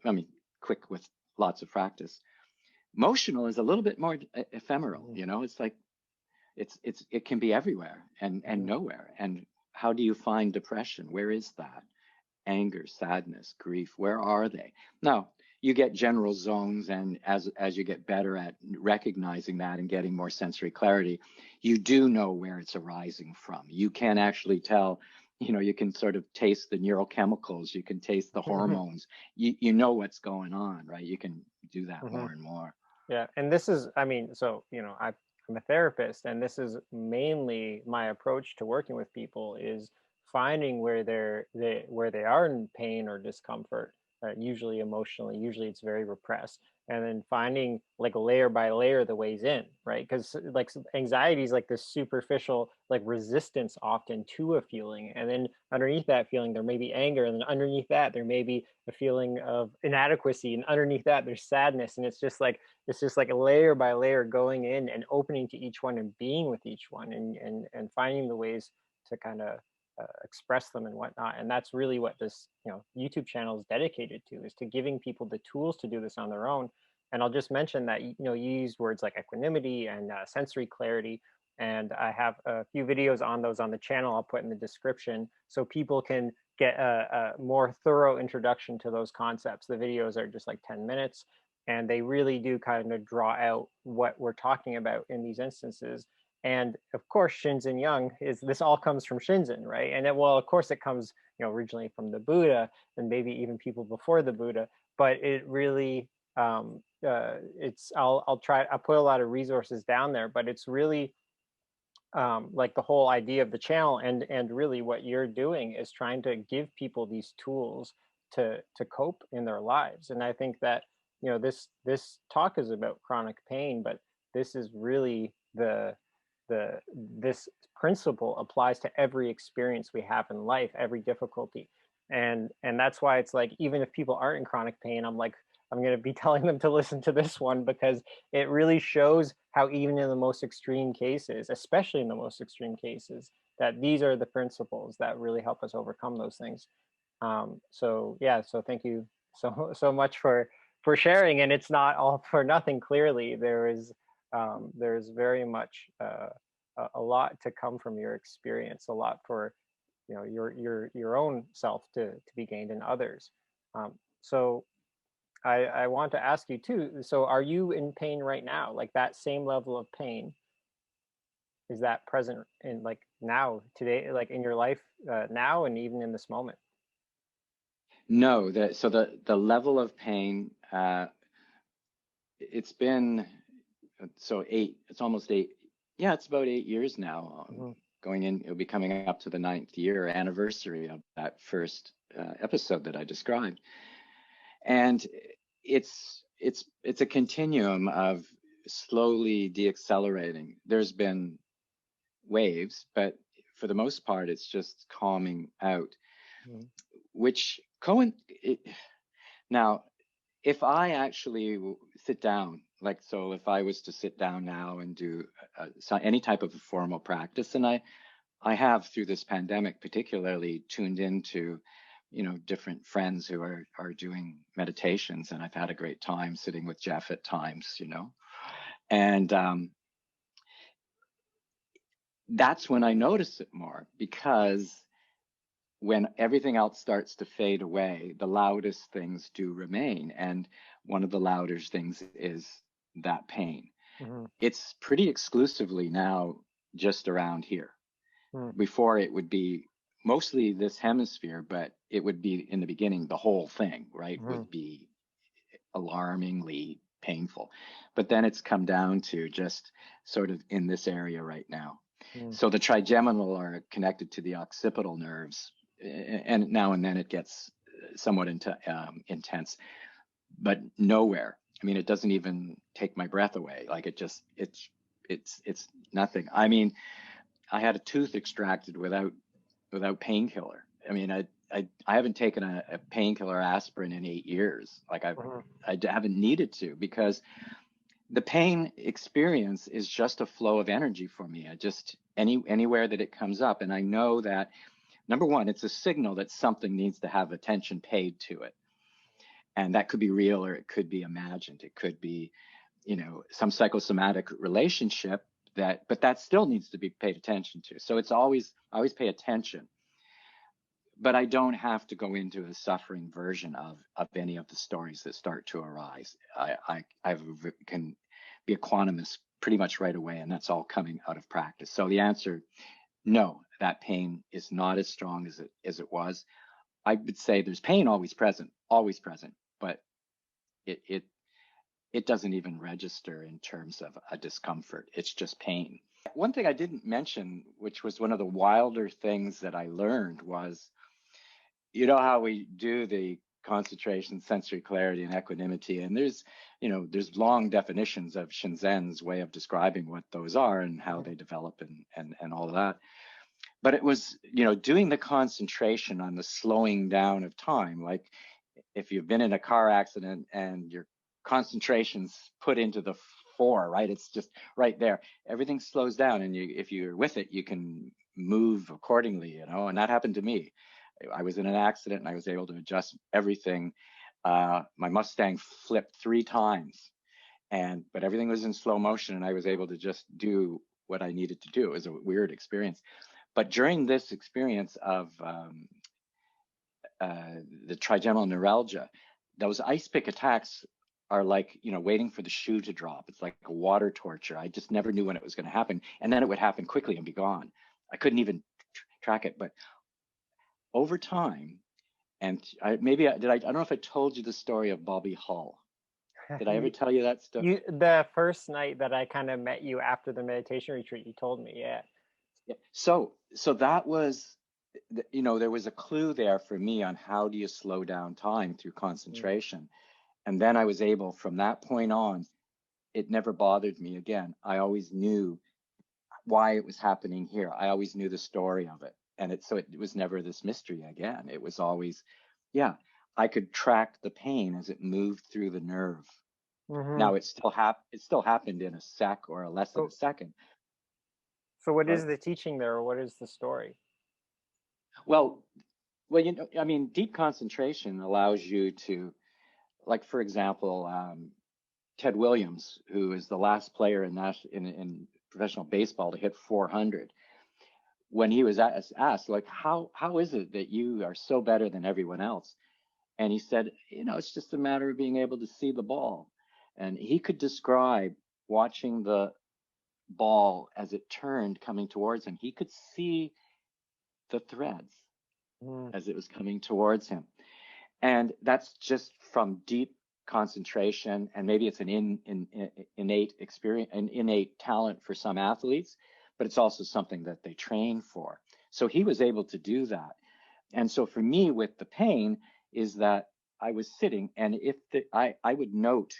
I mean, quick with lots of practice. Emotional is a little bit more ephemeral, you know. It's like it can be everywhere and nowhere. And how do you find depression? Where is that? Anger, sadness, grief, where are they? Now, you get general zones, and as you get better at recognizing that and getting more sensory clarity, you do know where it's arising from. You can actually tell, you know, you can sort of taste the neurochemicals, you can taste the hormones, you know what's going on, right? You can do that more and more. Yeah, and this is, I mean, so, you know, I'm a therapist, and this is mainly my approach to working with people, is finding where where they are in pain or discomfort, usually emotionally, usually it's very repressed, and then finding like layer by layer the ways in, right? Because like anxiety is like this superficial like resistance often to a feeling, and then underneath that feeling there may be anger, and then underneath that there may be a feeling of inadequacy, and underneath that there's sadness, and it's just like a layer by layer going in and opening to each one and being with each one, and finding the ways to kind of express them and whatnot. And that's really what this, you know, YouTube channel is dedicated to, is to giving people the tools to do this on their own. And I'll just mention that, you know, you use words like equanimity and sensory clarity, and I have a few videos on those on the channel I'll put in the description, so people can get a more thorough introduction to those concepts. The videos are just like 10 minutes, and they really do kind of draw out what we're talking about in these instances. And of course, Shinzen Young is, this all comes from Shinzen, right? And well, of course, it comes, you know, originally from the Buddha, and maybe even people before the Buddha. But it really, it's, I'll put a lot of resources down there, but it's really like the whole idea of the channel, and really what you're doing is trying to give people these tools to cope in their lives. And I think that, you know, this talk is about chronic pain, but this is really this principle applies to every experience we have in life, every difficulty. And that's why it's like, even if people aren't in chronic pain, I'm going to be telling them to listen to this one, because it really shows how even in the most extreme cases, especially in the most extreme cases, that these are the principles that really help us overcome those things. So yeah, so thank you so much for sharing. And it's not all for nothing. Clearly, there's very much a lot to come from your experience, a lot for, you know, your own self to be gained in others. So I want to ask you too, so are you in pain right now? Like that same level of pain, is that present in like now, today, like in your life now, and even in this moment? No, so the level of pain, it's been, so it's almost 8, yeah, it's about 8 years now. Going in, it'll be coming up to the 9th year anniversary of that first episode that I described. And it's a continuum of slowly deaccelerating. There's been waves, but for the most part, it's just calming out, which now, if I actually sit down, like, so if I was to sit down now and do any type of a formal practice, and I have through this pandemic particularly tuned into, you know, different friends who are doing meditations, and I've had a great time sitting with Jeff at times, you know, and that's when I notice it more, because when everything else starts to fade away, the loudest things do remain. And one of the loudest things is that pain. It's pretty exclusively now just around here. Before, it would be mostly this hemisphere, but it would be, in the beginning, the whole thing, right, would be alarmingly painful. But then it's come down to just sort of in this area right now. So the trigeminal are connected to the occipital nerves, and now and then it gets somewhat intense, but nowhere. I mean, it doesn't even take my breath away. Like, it's nothing. I mean, I had a tooth extracted without painkiller. I mean, I haven't taken a painkiller aspirin in 8 years. Like, I haven't needed to, because the pain experience is just a flow of energy for me. I just anywhere that it comes up, and I know that number one, it's a signal that something needs to have attention paid to it, and that could be real or it could be imagined. It could be, some psychosomatic relationship but that still needs to be paid attention to. So I always pay attention, but I don't have to go into a suffering version of any of the stories that start to arise. I can be equanimous pretty much right away, and that's all coming out of practice. So the answer, no, that pain is not as strong as it was. I would say there's pain always present, but it doesn't even register in terms of a discomfort. It's just pain. One thing I didn't mention, which was one of the wilder things that I learned, was, how we do the concentration, sensory clarity, and equanimity. And there's long definitions of Shinzen's way of describing what those are and how they develop and all of that. But it was, doing the concentration on the slowing down of time. Like if you've been in a car accident and your concentration's put into the fore, right? It's just right there. Everything slows down, and if you're with it, you can move accordingly, and that happened to me. I was in an accident and I was able to adjust everything. My Mustang flipped 3 times, but everything was in slow motion, and I was able to just do what I needed to do. It was a weird experience. But during this experience of the trigeminal neuralgia, those ice pick attacks are like, waiting for the shoe to drop. It's like a water torture. I just never knew when it was going to happen. And then it would happen quickly and be gone. I couldn't even track it. But over time, and I don't know if I told you the story of Bobby Hull. Did I ever tell you that story? The first night that I kind of met you after the meditation retreat, you told me, yeah. So that was, there was a clue there for me on how do you slow down time through concentration. And then I was able, from that point on, it never bothered me again. I always knew why it was happening here. I always knew the story of it. And it was never this mystery again. It was always, I could track the pain as it moved through the nerve. Mm-hmm. Now it still happened in a sec or less than a second. So what is the teaching there, or what is the story? Well, deep concentration allows you to, like, for example, Ted Williams, who is the last player in professional baseball to hit 400, when he was asked, like, how is it that you are so better than everyone else? And he said, it's just a matter of being able to see the ball. And he could describe watching the ball as it turned coming towards him. He could see the threads as it was coming towards him. And that's just from deep concentration, and maybe it's an innate experience, an innate talent for some athletes, but it's also something that they train for. So he was able to do that. And so for me, with the pain, is that I was sitting, and I would note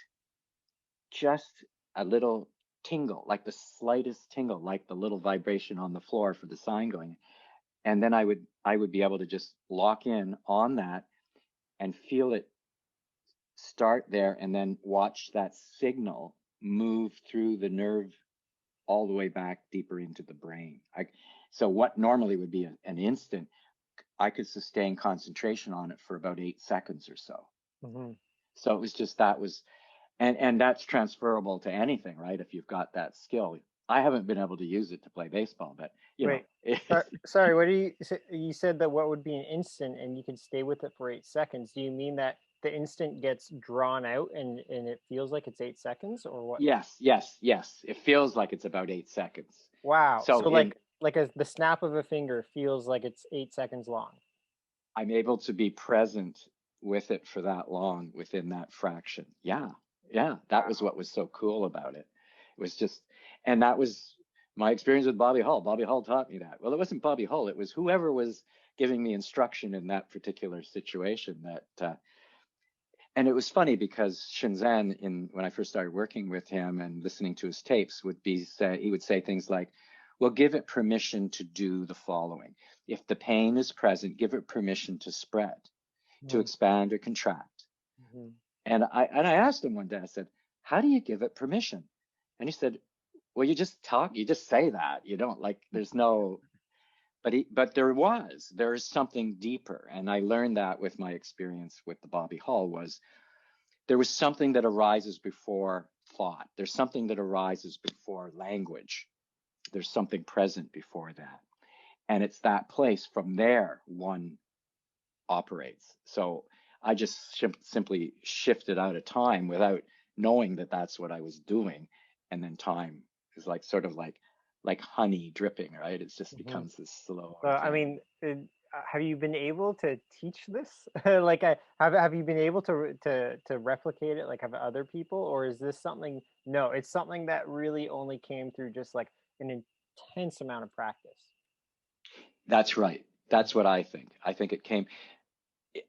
just a little tingle, like the slightest tingle, like the little vibration on the floor for the sign going. And then I would be able to just lock in on that and feel it start there, and then watch that signal move through the nerve all the way back deeper into the brain. So what normally would be an instant, I could sustain concentration on it for about 8 seconds or so. Mm-hmm. So it was just, and that's transferable to anything, right? If you've got that skill. I haven't been able to use it to play baseball, but Wait, sorry, what do you said that what would be an instant and you can stay with it for 8 seconds? Do you mean that the instant gets drawn out and it feels like it's 8 seconds, or what? Yes. It feels like it's about 8 seconds. Wow. So the snap of a finger feels like it's 8 seconds long. I'm able to be present with it for that long within that fraction. Yeah. That was what was so cool about it. It was just, and that was my experience with Bobby Hull. Bobby Hull taught me that. Well, it wasn't Bobby Hull. It was whoever was giving me instruction in that particular situation that, and it was funny because Shinzen, when I first started working with him and listening to his tapes, he would say things like, well, give it permission to do the following. If the pain is present, give it permission to spread, to expand or contract. Mm-hmm. And I asked him one day, I said, how do you give it permission? And he said, well, you just say that. You don't like, there's no, but there is something deeper. And I learned that with my experience with the Bobby Hall was there was something that arises before thought. There's something that arises before language. There's something present before that. And it's that place from there one operates. So I just simply shifted out of time without knowing that that's what I was doing. And then time is like sort of like honey dripping, right? It just becomes this slow. So, I mean, have you been able to teach this? Like, have you been able to replicate it? Like, have other people, or is this something? No, it's something that really only came through just like an intense amount of practice. That's right. That's what I think. I think it came,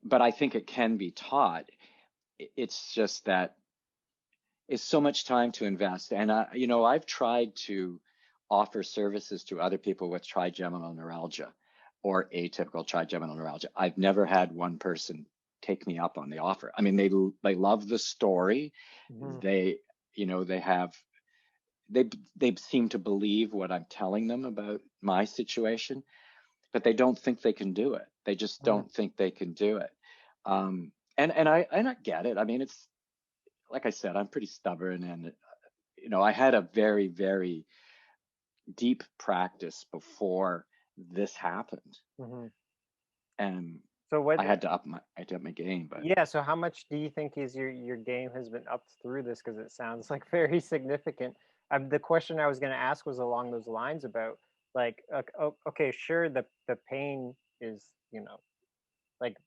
but I think it can be taught. It's just that it's so much time to invest. And, I've tried to offer services to other people with trigeminal neuralgia or atypical trigeminal neuralgia. I've never had one person take me up on the offer. I mean, they love the story. They seem to believe what I'm telling them about my situation, but they don't think they can do it. They just don't think they can do it. And I get it. I mean, it's like I said, I'm pretty stubborn, and I had a very, very deep practice before this happened, and so I had to up my game. But yeah, so how much do you think is your game has been upped through this? Because it sounds like very significant. The question I was going to ask was along those lines about like, okay, sure, the pain is, like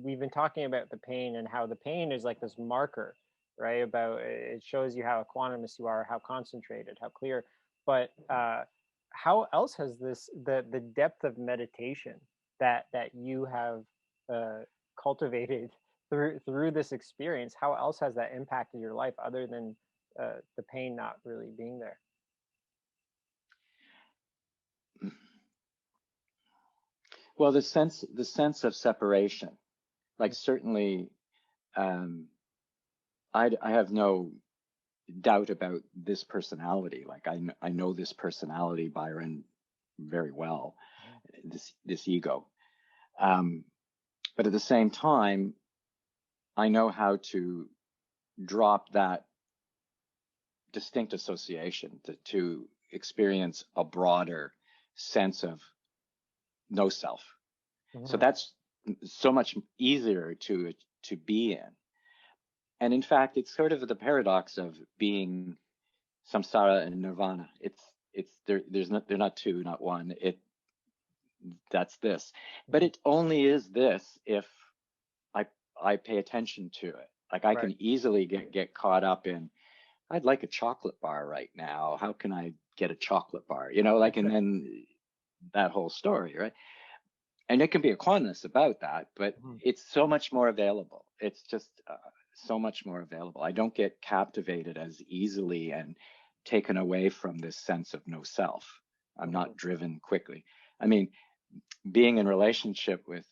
we've been talking about the pain and how the pain is like this marker, right? About it shows you how equanimous you are, how concentrated, how clear. But how else has the depth of meditation that you have cultivated through this experience, how else has that impacted your life other than the pain not really being there? well, the sense of separation, like certainly, I have no doubt about this personality. Like I know this personality, Byron, very well, this ego. But at the same time, I know how to drop that distinct association to experience a broader sense of no self. So that's so much easier to be in. And in fact, it's sort of the paradox of being samsara and nirvana. They're not two, not one. That's this, but it only is this if I pay attention to it. Like I can easily get caught up in, I'd like a chocolate bar right now. How can I get a chocolate bar? And then that whole story, right? And it can be a equanimous about that, but it's so much more available. It's just so much more available. I don't get captivated as easily and taken away from this sense of no self. I'm not driven quickly. I mean, being in relationship with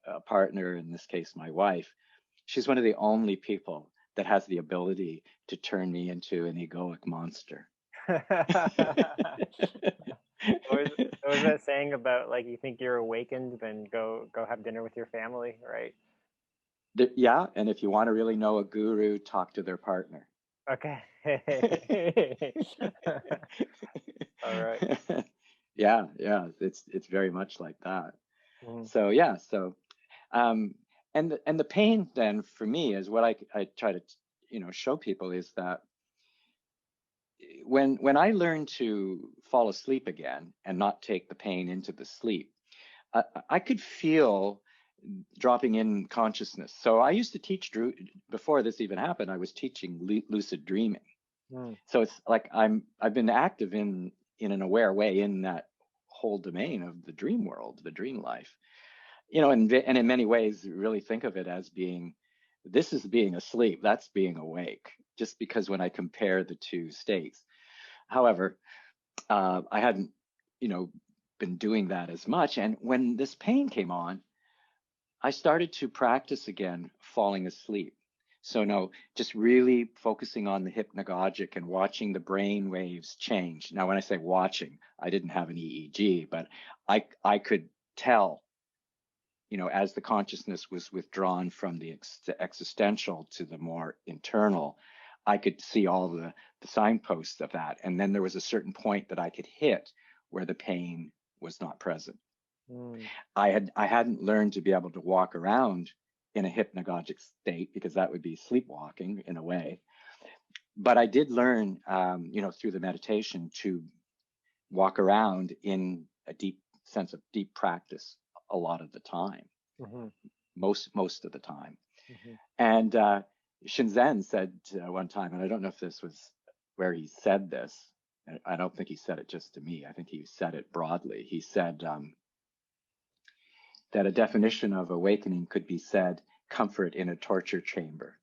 a partner, in this case, my wife, she's one of the only people that has the ability to turn me into an egoic monster. What was that saying about like you think you're awakened, then go have dinner with your family, right? Yeah, and if you want to really know a guru, talk to their partner. Okay. All right. Yeah, it's very much like that. So yeah, and the pain then for me is what I try to show people is that when I learned to fall asleep again and not take the pain into the sleep, I could feel dropping in consciousness. So I used to teach, before this even happened, I was teaching lucid dreaming. So it's like I've been active in an aware way in that whole domain of the dream world, the dream life. And in many ways, really think of it as this is being asleep, that's being awake, just because when I compare the two states. However, I hadn't, been doing that as much. And when this pain came on, I started to practice again falling asleep. So no, just really focusing on the hypnagogic and watching the brain waves change. Now, when I say watching, I didn't have an EEG, but I could tell, as the consciousness was withdrawn from the existential to the more internal, I could see all the signposts of that. And then there was a certain point that I could hit where the pain was not present. Mm. I hadn't learned to be able to walk around in a hypnagogic state, because that would be sleepwalking in a way. But I did learn, through the meditation, to walk around in a deep sense of deep practice a lot of the time, Mm-hmm. most of the time. Mm-hmm. And Shinzen said one time, and I don't know if this was where he said this. I don't think he said it just to me. I think he said it broadly. He said that a definition of awakening could be said, comfort in a torture chamber.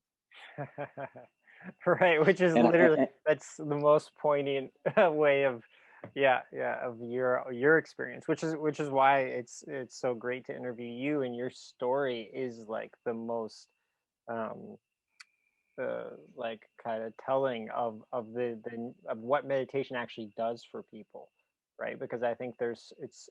Right, which is And, literally, and that's the most poignant way of of your experience, which is why it's so great to interview you, and your story is like the most um like kind of telling of the of what meditation actually does for people, right? Because I think it's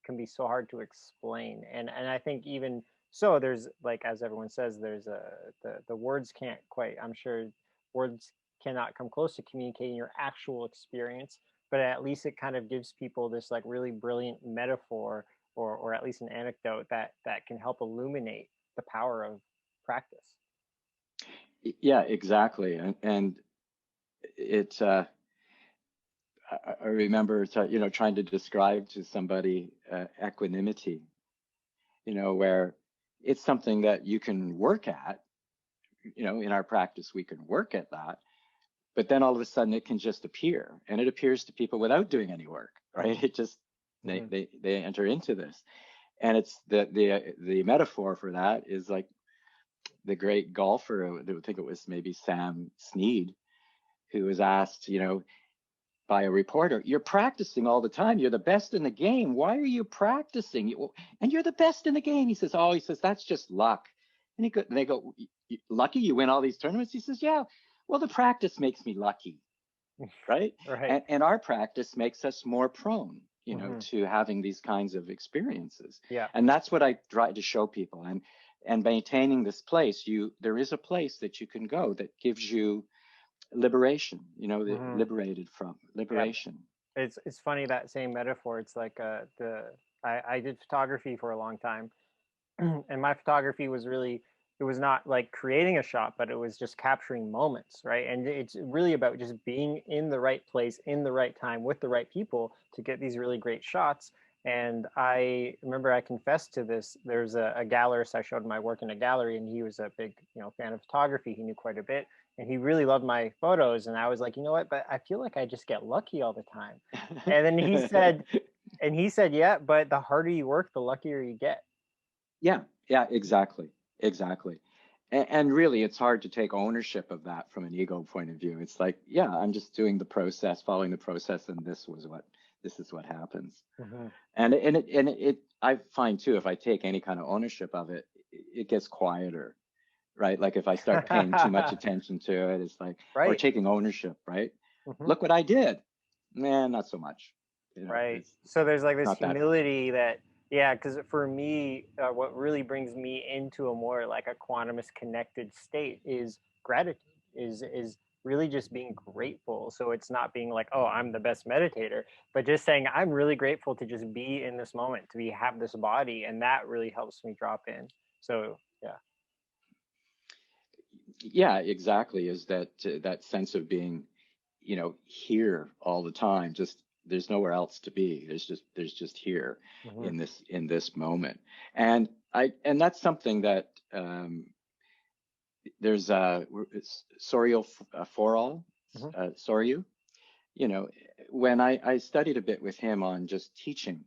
can be so hard to explain, and I think even so there's, like, as everyone says, there's the words can't quite, I'm sure words cannot come close to communicating your actual experience, but at least it kind of gives people this like really brilliant metaphor, or at least an anecdote that can help illuminate the power of practice. yeah, exactly. And it's I remember trying to describe to somebody equanimity, where it's something that you can work at. In our practice we can work at that, but then all of a sudden it can just appear, and it appears to people without doing any work, right? It just Mm-hmm. they enter into this. And it's the metaphor for that is like the great golfer, I think it was maybe Sam Snead, who was asked, by a reporter, "You're practicing all the time. You're the best in the game. Why are you practicing? And you're the best in the game." He says, "That's just luck." And they go, "Lucky you win all these tournaments?" He says, "Yeah. Well, the practice makes me lucky, right? Right. And our practice makes us more prone, Mm-hmm. to having these kinds of experiences." Yeah. And that's what I try to show people. And maintaining this place, there is a place that you can go that gives you liberation, Mm-hmm. liberated from Yeah. liberation. It's funny, that same metaphor. It's like I did photography for a long time, and my photography was really, it was not like creating a shot, but it was just capturing moments, right? And it's really about just being in the right place in the right time with the right people to get these really great shots. And I remember I confessed to this. There's a gallerist, I showed my work in a gallery, and he was a big fan of photography. He knew quite a bit, and he really loved my photos. And I was like, you know what, but I feel like I just get lucky all the time. And then he said, yeah, but the harder you work, the luckier you get. Yeah, yeah, exactly, exactly. And really, it's hard to take ownership of that from an ego point of view. It's like, yeah, I'm just doing the process, following the process, and this is what happens. Mm-hmm. And I find too, if I take any kind of ownership of it, it gets quieter, right? Like if I start paying too much attention to it, it's like, or Right. taking ownership, right? Mm-hmm. Look what I did. Man, not so much. Right. It's So there's like this not that. humility that, yeah, because for me, what really brings me into a more like a quantumous connected state is gratitude, is really just being grateful. So it's not being like, oh, I'm the best meditator, but just saying I'm really grateful to just be in this moment, to be have this body, and that really helps me drop in. So yeah. Yeah, exactly. Is that sense of being, here all the time. Just there's nowhere else to be. There's just here Mm-hmm. in this moment. And that's something that there's Soryo Forall, Mm-hmm. Soryu. You know, when I studied a bit with him on just teaching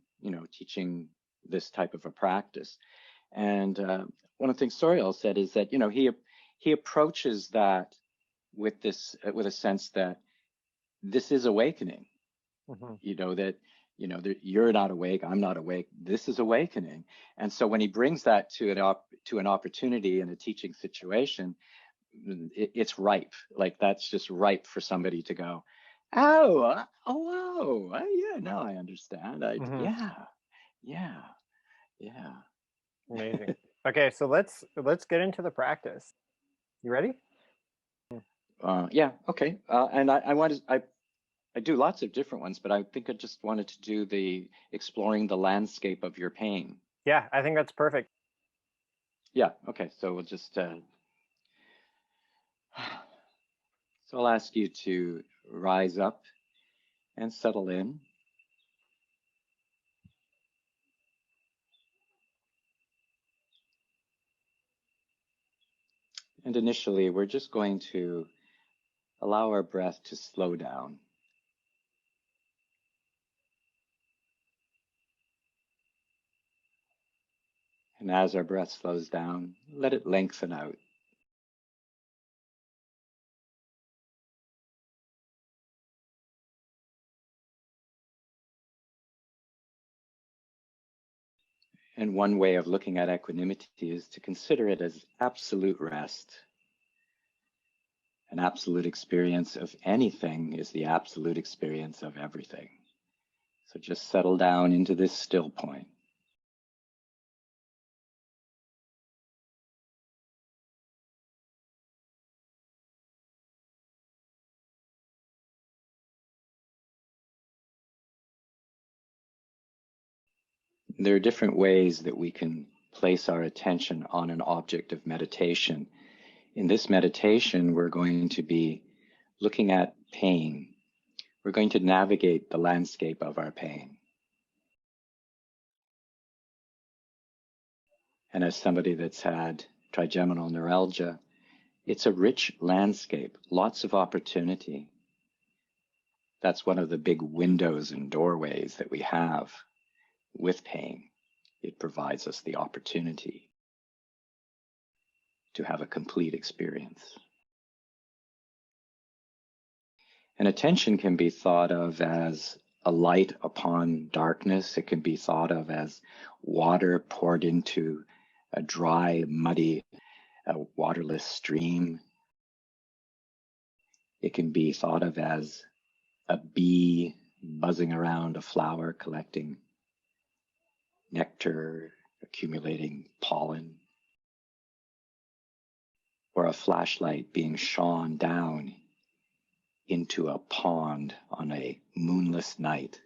this type of a practice, and one of the things Soriel said is that he approaches that with a sense that this is awakening. Mm-hmm. That you're not awake, I'm not awake. This is awakening. And so when he brings that to an opportunity in a teaching situation, it's ripe. Like that's just ripe for somebody to go, oh, yeah, no, I understand. Mm-hmm. Yeah, yeah. Amazing. Okay, so let's get into the practice. You ready? Yeah, okay. And I do lots of different ones, but I think I just wanted to do the exploring the landscape of your pain. Yeah, I think that's perfect. Yeah, okay. So we'll just so I'll ask you to rise up and settle in. And initially, we're just going to allow our breath to slow down. And as our breath slows down, let it lengthen out. And one way of looking at equanimity is to consider it as absolute rest. An absolute experience of anything is the absolute experience of everything. So just settle down into this still point. There are different ways that we can place our attention on an object of meditation. In this meditation, we're going to be looking at pain. We're going to navigate the landscape of our pain. And as somebody that's had trigeminal neuralgia, it's a rich landscape, lots of opportunity. That's one of the big windows and doorways that we have with pain. It provides us the opportunity to have a complete experience. And attention can be thought of as a light upon darkness. It can be thought of as water poured into a dry, muddy, waterless stream. It can be thought of as a bee buzzing around a flower, collecting nectar, accumulating pollen, or a flashlight being shone down into a pond on a moonless night,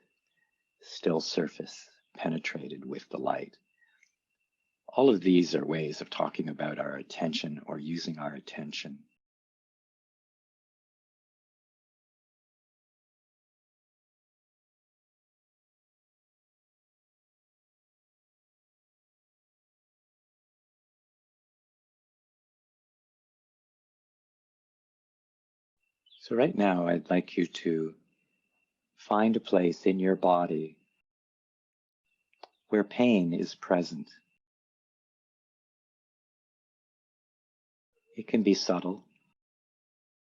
still surface penetrated with the light. All of these are ways of talking about our attention or using our attention. So right now, I'd like you to find a place in your body where pain is present. It can be subtle.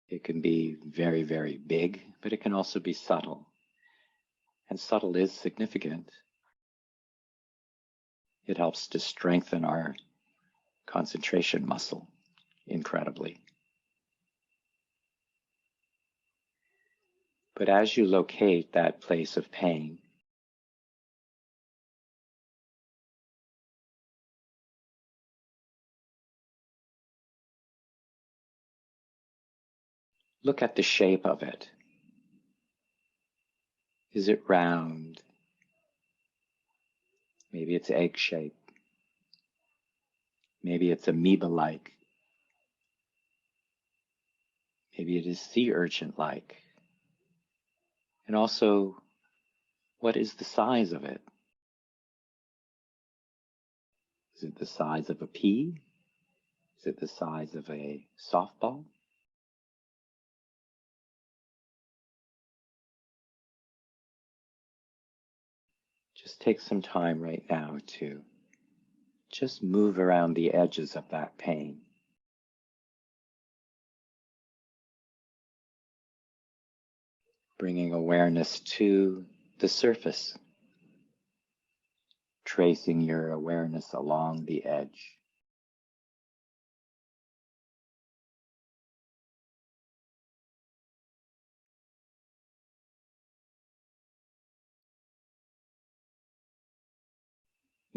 It can be very, very big, but it can also be subtle. And subtle is significant. It helps to strengthen our concentration muscle incredibly. But as you locate that place of pain, look at the shape of it. Is it round? Maybe it's egg-shaped. Maybe it's amoeba-like. Maybe it is sea urchin-like. And also, what is the size of it? Is it the size of a pea? Is it the size of a softball? Just take some time right now to just move around the edges of that pain. Bringing awareness to the surface, tracing your awareness along the edge.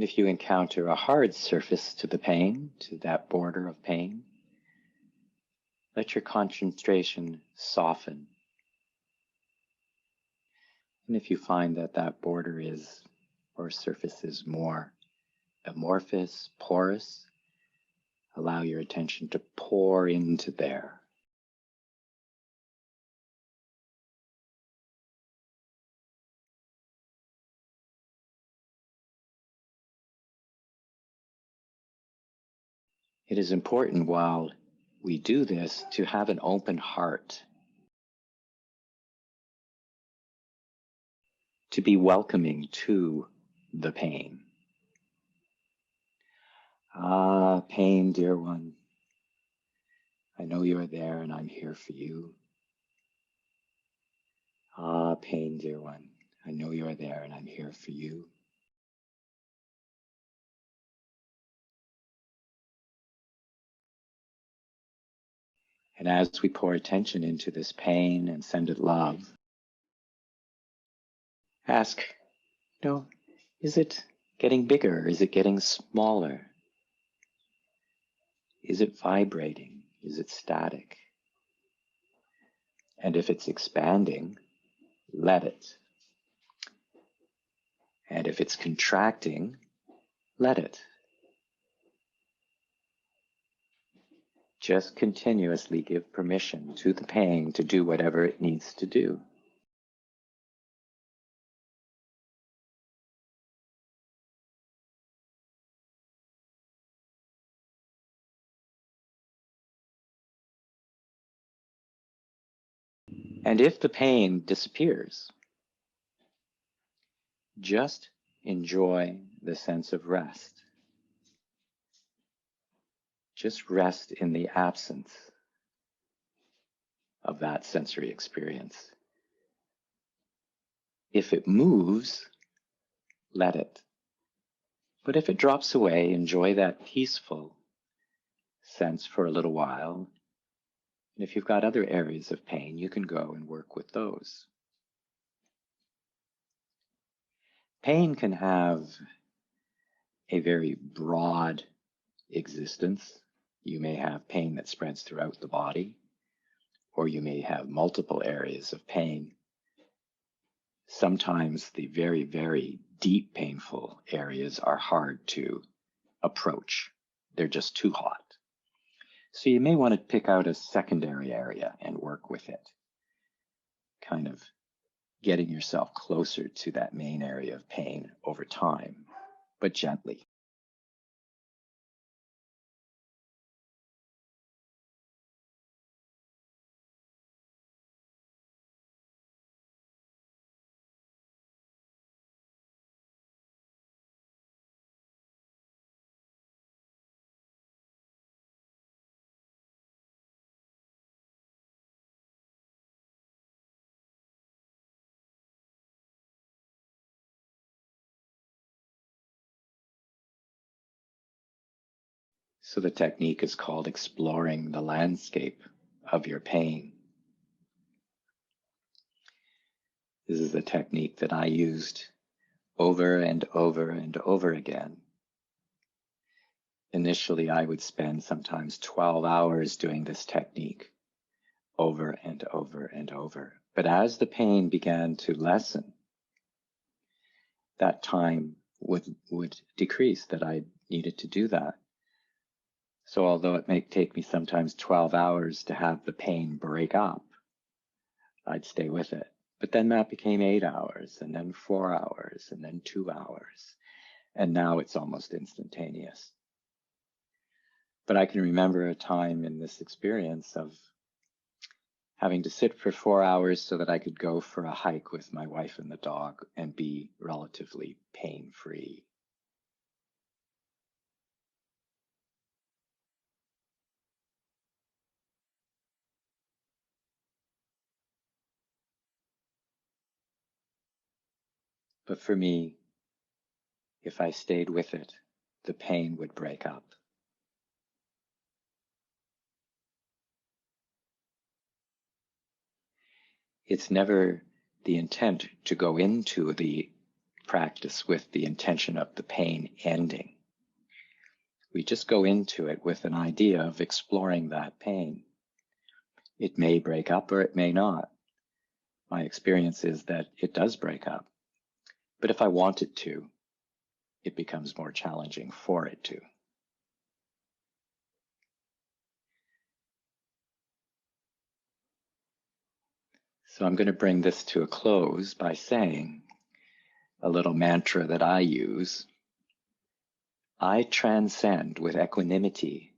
And if you encounter a hard surface to the pain, to that border of pain, let your concentration soften. And if you find that that border is, or surface is more amorphous, porous, allow your attention to pour into there. It is important while we do this to have an open heart, to be welcoming to the pain. Ah, pain, dear one, I know you are there and I'm here for you. Ah, pain, dear one, I know you are there and I'm here for you. And as we pour attention into this pain and send it love, ask, is it getting bigger? Is it getting smaller? Is it vibrating? Is it static? And if it's expanding, let it. And if it's contracting, let it. Just continuously give permission to the pain to do whatever it needs to do. And if the pain disappears, just enjoy the sense of rest. Just rest in the absence of that sensory experience. If it moves, let it. But if it drops away, enjoy that peaceful sense for a little while. And if you've got other areas of pain, you can go and work with those. Pain can have a very broad existence. You may have pain that spreads throughout the body, or you may have multiple areas of pain. Sometimes the very, very deep painful areas are hard to approach. They're just too hot. So you may want to pick out a secondary area and work with it, kind of getting yourself closer to that main area of pain over time, but gently. So the technique is called exploring the landscape of your pain. This is a technique that I used over and over and over again. Initially, I would spend sometimes 12 hours doing this technique over and over and over. But as the pain began to lessen, that time would decrease that I needed to do that. So although it may take me sometimes 12 hours to have the pain break up, I'd stay with it. But then that became 8 hours, and then 4 hours, and then 2 hours. And now it's almost instantaneous. But I can remember a time in this experience of having to sit for 4 hours so that I could go for a hike with my wife and the dog and be relatively pain-free. But for me, if I stayed with it, the pain would break up. It's never the intent to go into the practice with the intention of the pain ending. We just go into it with an idea of exploring that pain. It may break up or it may not. My experience is that it does break up. But if I want it to, it becomes more challenging for it to. So I'm going to bring this to a close by saying a little mantra that I use. I transcend with equanimity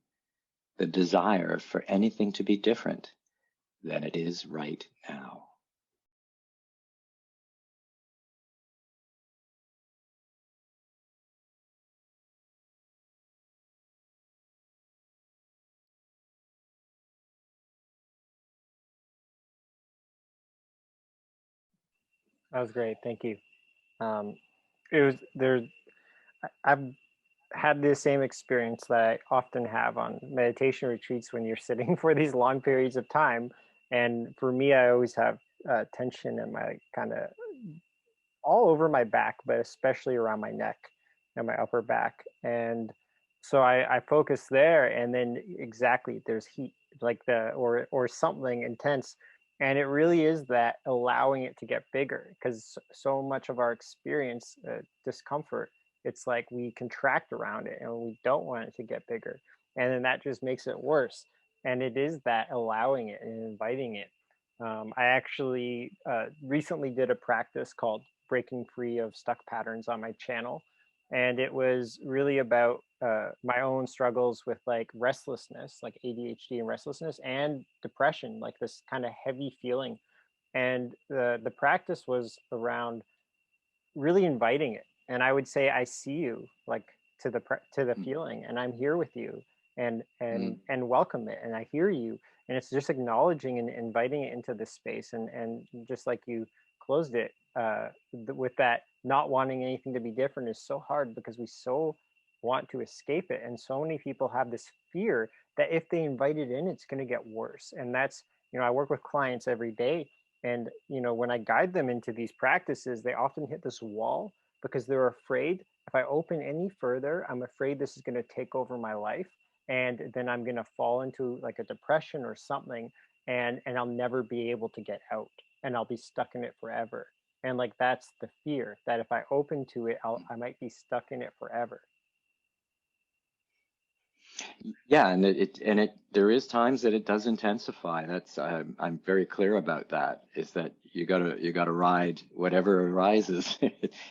the desire for anything to be different than it is right now. That was great. Thank you. I've had the same experience that I often have on meditation retreats when you're sitting for these long periods of time. And for me, I always have tension in my kind of all over my back, but especially around my neck and my upper back. And so I focus there, and then exactly there's heat, like or something intense, and it really is that allowing it to get bigger, because so much of our experience discomfort, it's like we contract around it and we don't want it to get bigger, and then that just makes it worse. And it is that allowing it and inviting it. I actually recently did a practice called breaking free of stuck patterns on my channel. And it was really about my own struggles with like restlessness, like ADHD and restlessness, and depression, like this kind of heavy feeling. And the practice was around really inviting it. And I would say, I see you, like to the feeling, and I'm here with you, and welcome it, and I hear you. And it's just acknowledging and inviting it into this space, and just like you closed it with that, not wanting anything to be different is so hard because we so want to escape it. And so many people have this fear that if they invite it in, it's going to get worse. And that's, I work with clients every day, and when I guide them into these practices, they often hit this wall because they're afraid, if I open any further, I'm afraid this is going to take over my life, and then I'm going to fall into like a depression or something, and I'll never be able to get out, and I'll be stuck in it forever. And like that's the fear, that if I open to it, I might be stuck in it forever. Yeah, and it there is times that it does intensify. That's I'm very clear about that. Is that you gotta ride whatever arises.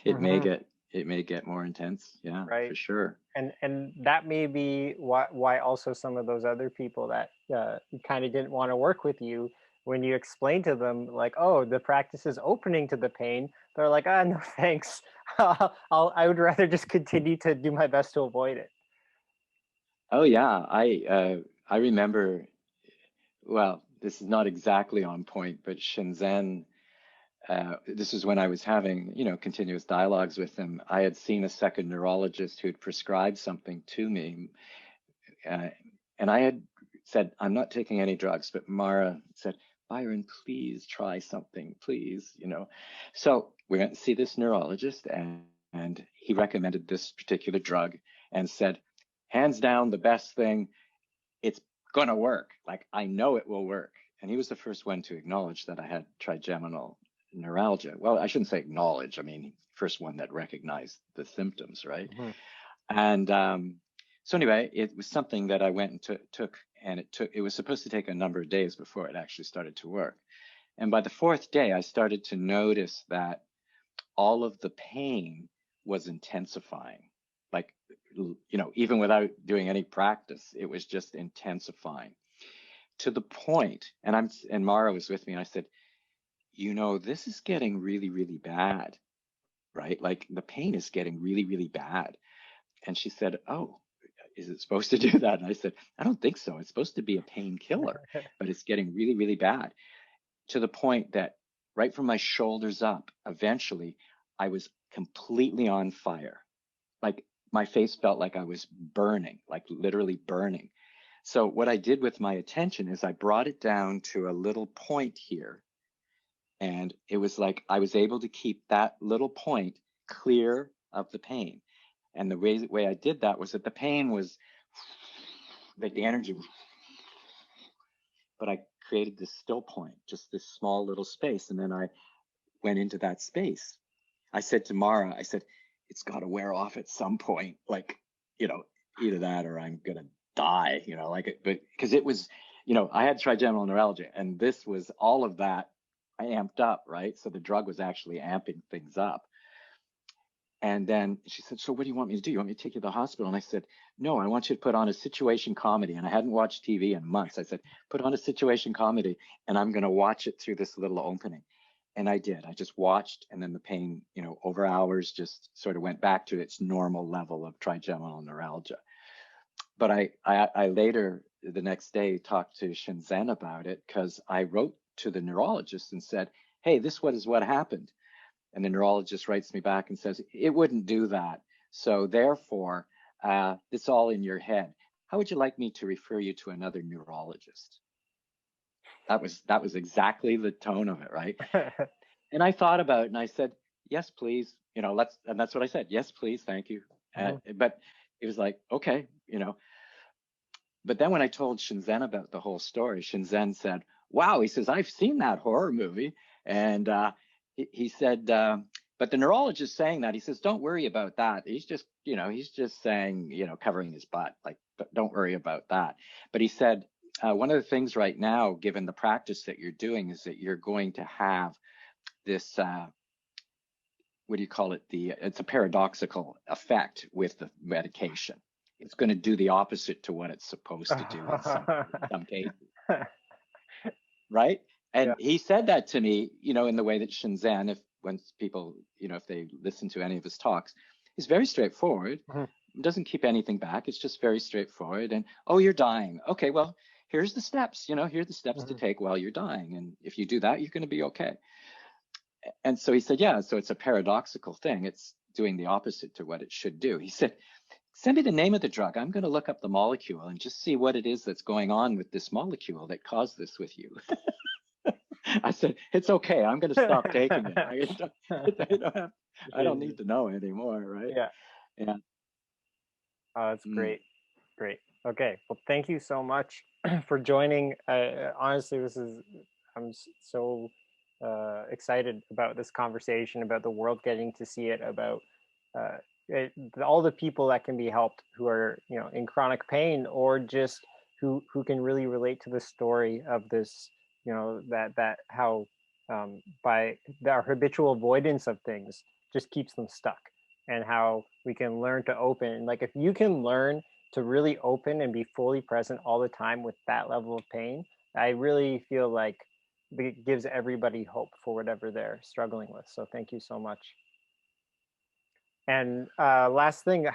It may get more intense. Yeah, Right. for sure. And that may be why also some of those other people that kind of didn't want to work with you, when you explain to them like, oh, the practice is opening to the pain, they're like, ah, no thanks. I would rather just continue to do my best to avoid it. Oh yeah, I remember. Well, this is not exactly on point, but Shinzen. This is when I was having, continuous dialogues with him. I had seen a second neurologist who had prescribed something to me, and I had said, I'm not taking any drugs, but Mara said, Byron, please try something, please, So we went to see this neurologist, and he recommended this particular drug and said, hands down, the best thing, it's going to work. Like, I know it will work. And he was the first one to acknowledge that I had trigeminal neuralgia. Well, I shouldn't say acknowledge. I mean, first one that recognized the symptoms, right? Mm-hmm. And so anyway, it was something that I went and took, and it was supposed to take a number of days before it actually started to work. And by the fourth day, I started to notice that all of the pain was intensifying. Like, even without doing any practice, it was just intensifying to the point. And Mara was with me, and I said, this is getting really, really bad, right? Like the pain is getting really, really bad. And she said, oh, is it supposed to do that? And I said, I don't think so. It's supposed to be a painkiller, but it's getting really, really bad, to the point that right from my shoulders up, eventually I was completely on fire. Like my face felt like I was burning, like literally burning. So what I did with my attention is I brought it down to a little point here. And it was like I was able to keep that little point clear of the pain. And the way I did that was that the pain was like the energy, but I created this still point, just this small little space. And then I went into that space. I said to Mara, I said, it's got to wear off at some point. Like, either that or I'm going to die, but because it was, I had trigeminal neuralgia, and this was all of that I amped up, right? So the drug was actually amping things up. And then she said, so what do you want me to do? You want me to take you to the hospital? And I said, no, I want you to put on a situation comedy. And I hadn't watched TV in months. I said, put on a situation comedy, and I'm going to watch it through this little opening. And I did. I just watched, and then the pain, over hours just sort of went back to its normal level of trigeminal neuralgia. But I later, the next day, talked to Shinzen about it, because I wrote to the neurologist and said, hey, this is what happened. And the neurologist writes me back and says, it wouldn't do that. So therefore, it's all in your head. How would you like me to refer you to another neurologist? That was exactly the tone of it, right? And I thought about it, and I said, yes, please. And that's what I said. Yes, please. Thank you. But it was like, okay, But then when I told Shinzen about the whole story, Shinzen said, wow, he says, I've seen that horror movie. And he said, but the neurologist saying that, he says, don't worry about that. He's just saying, covering his butt, like, don't worry about that. But he said, one of the things right now, given the practice that you're doing, is that you're going to have this, what do you call it? It's a paradoxical effect with the medication. It's going to do the opposite to what it's supposed to do in some cases. Right? And he said that to me, in the way that Shinzen, once people, if they listen to any of his talks, is very straightforward. Doesn't keep anything back. It's just very straightforward. And, oh, you're dying. Okay, well, here's the steps, here are the steps to take while you're dying. And if you do that, you're going to be okay. And so he said, yeah, so it's a paradoxical thing. It's doing the opposite to what it should do. He said, send me the name of the drug. I'm going to look up the molecule and just see what it is that's going on with this molecule that caused this with you. I said, it's okay. I'm going to stop taking it. I don't need to know anymore, right? Yeah. Oh, that's great. Great. Okay. Well, thank you so much for joining. Honestly, I'm so excited about this conversation, about the world getting to see it, about all the people that can be helped who are, in chronic pain, or just who can really relate to the story of this, that how by our habitual avoidance of things just keeps them stuck, and how we can learn to open. Like, if you can learn to really open and be fully present all the time with that level of pain, I really feel like it gives everybody hope for whatever they're struggling with. So thank you so much. And last thing,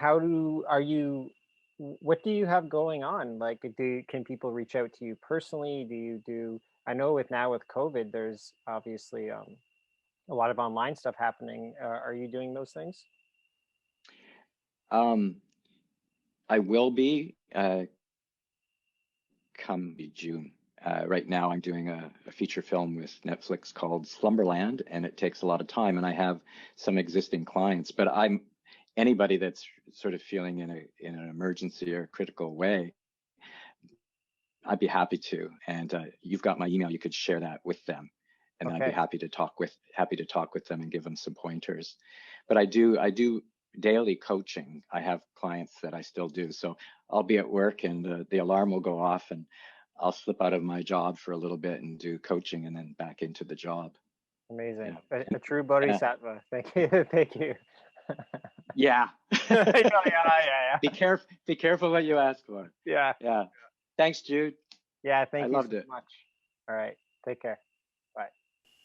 what do you have going on? Like, can people reach out to you personally? I know with COVID, there's obviously a lot of online stuff happening. Are you doing those things? I will be come June. Right now, I'm doing a feature film with Netflix called Slumberland, and it takes a lot of time. And I have some existing clients, but anybody that's sort of feeling in an emergency or critical way, I'd be happy to. And you've got my email; you could share that with them, and okay. I'd be happy to talk with them and give them some pointers. But I do daily coaching. I have clients that I still do. So I'll be at work, and the alarm will go off, and I'll slip out of my job for a little bit and do coaching, and then back into the job. Amazing. Yeah. A true bodhisattva. Thank you. Thank you. Yeah. Yeah. Be careful what you ask for. Yeah. Yeah. Thanks, Jude. Yeah, thank you so much. All right. Take care. Bye.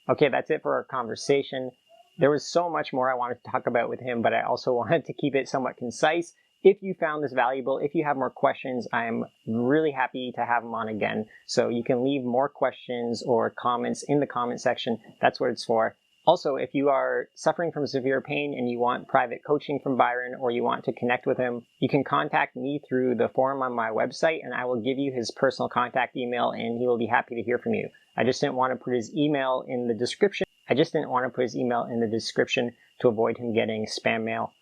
Okay, that's it for our conversation. There was so much more I wanted to talk about with him, but I also wanted to keep it somewhat concise. If you found this valuable, if you have more questions, I'm really happy to have him on again. So you can leave more questions or comments in the comment section. That's what it's for. Also, if you are suffering from severe pain and you want private coaching from Byron, or you want to connect with him, you can contact me through the form on my website, and I will give you his personal contact email, and he will be happy to hear from you. I just didn't want to put his email in the description I just didn't want to put his email in the description to avoid him getting spam mail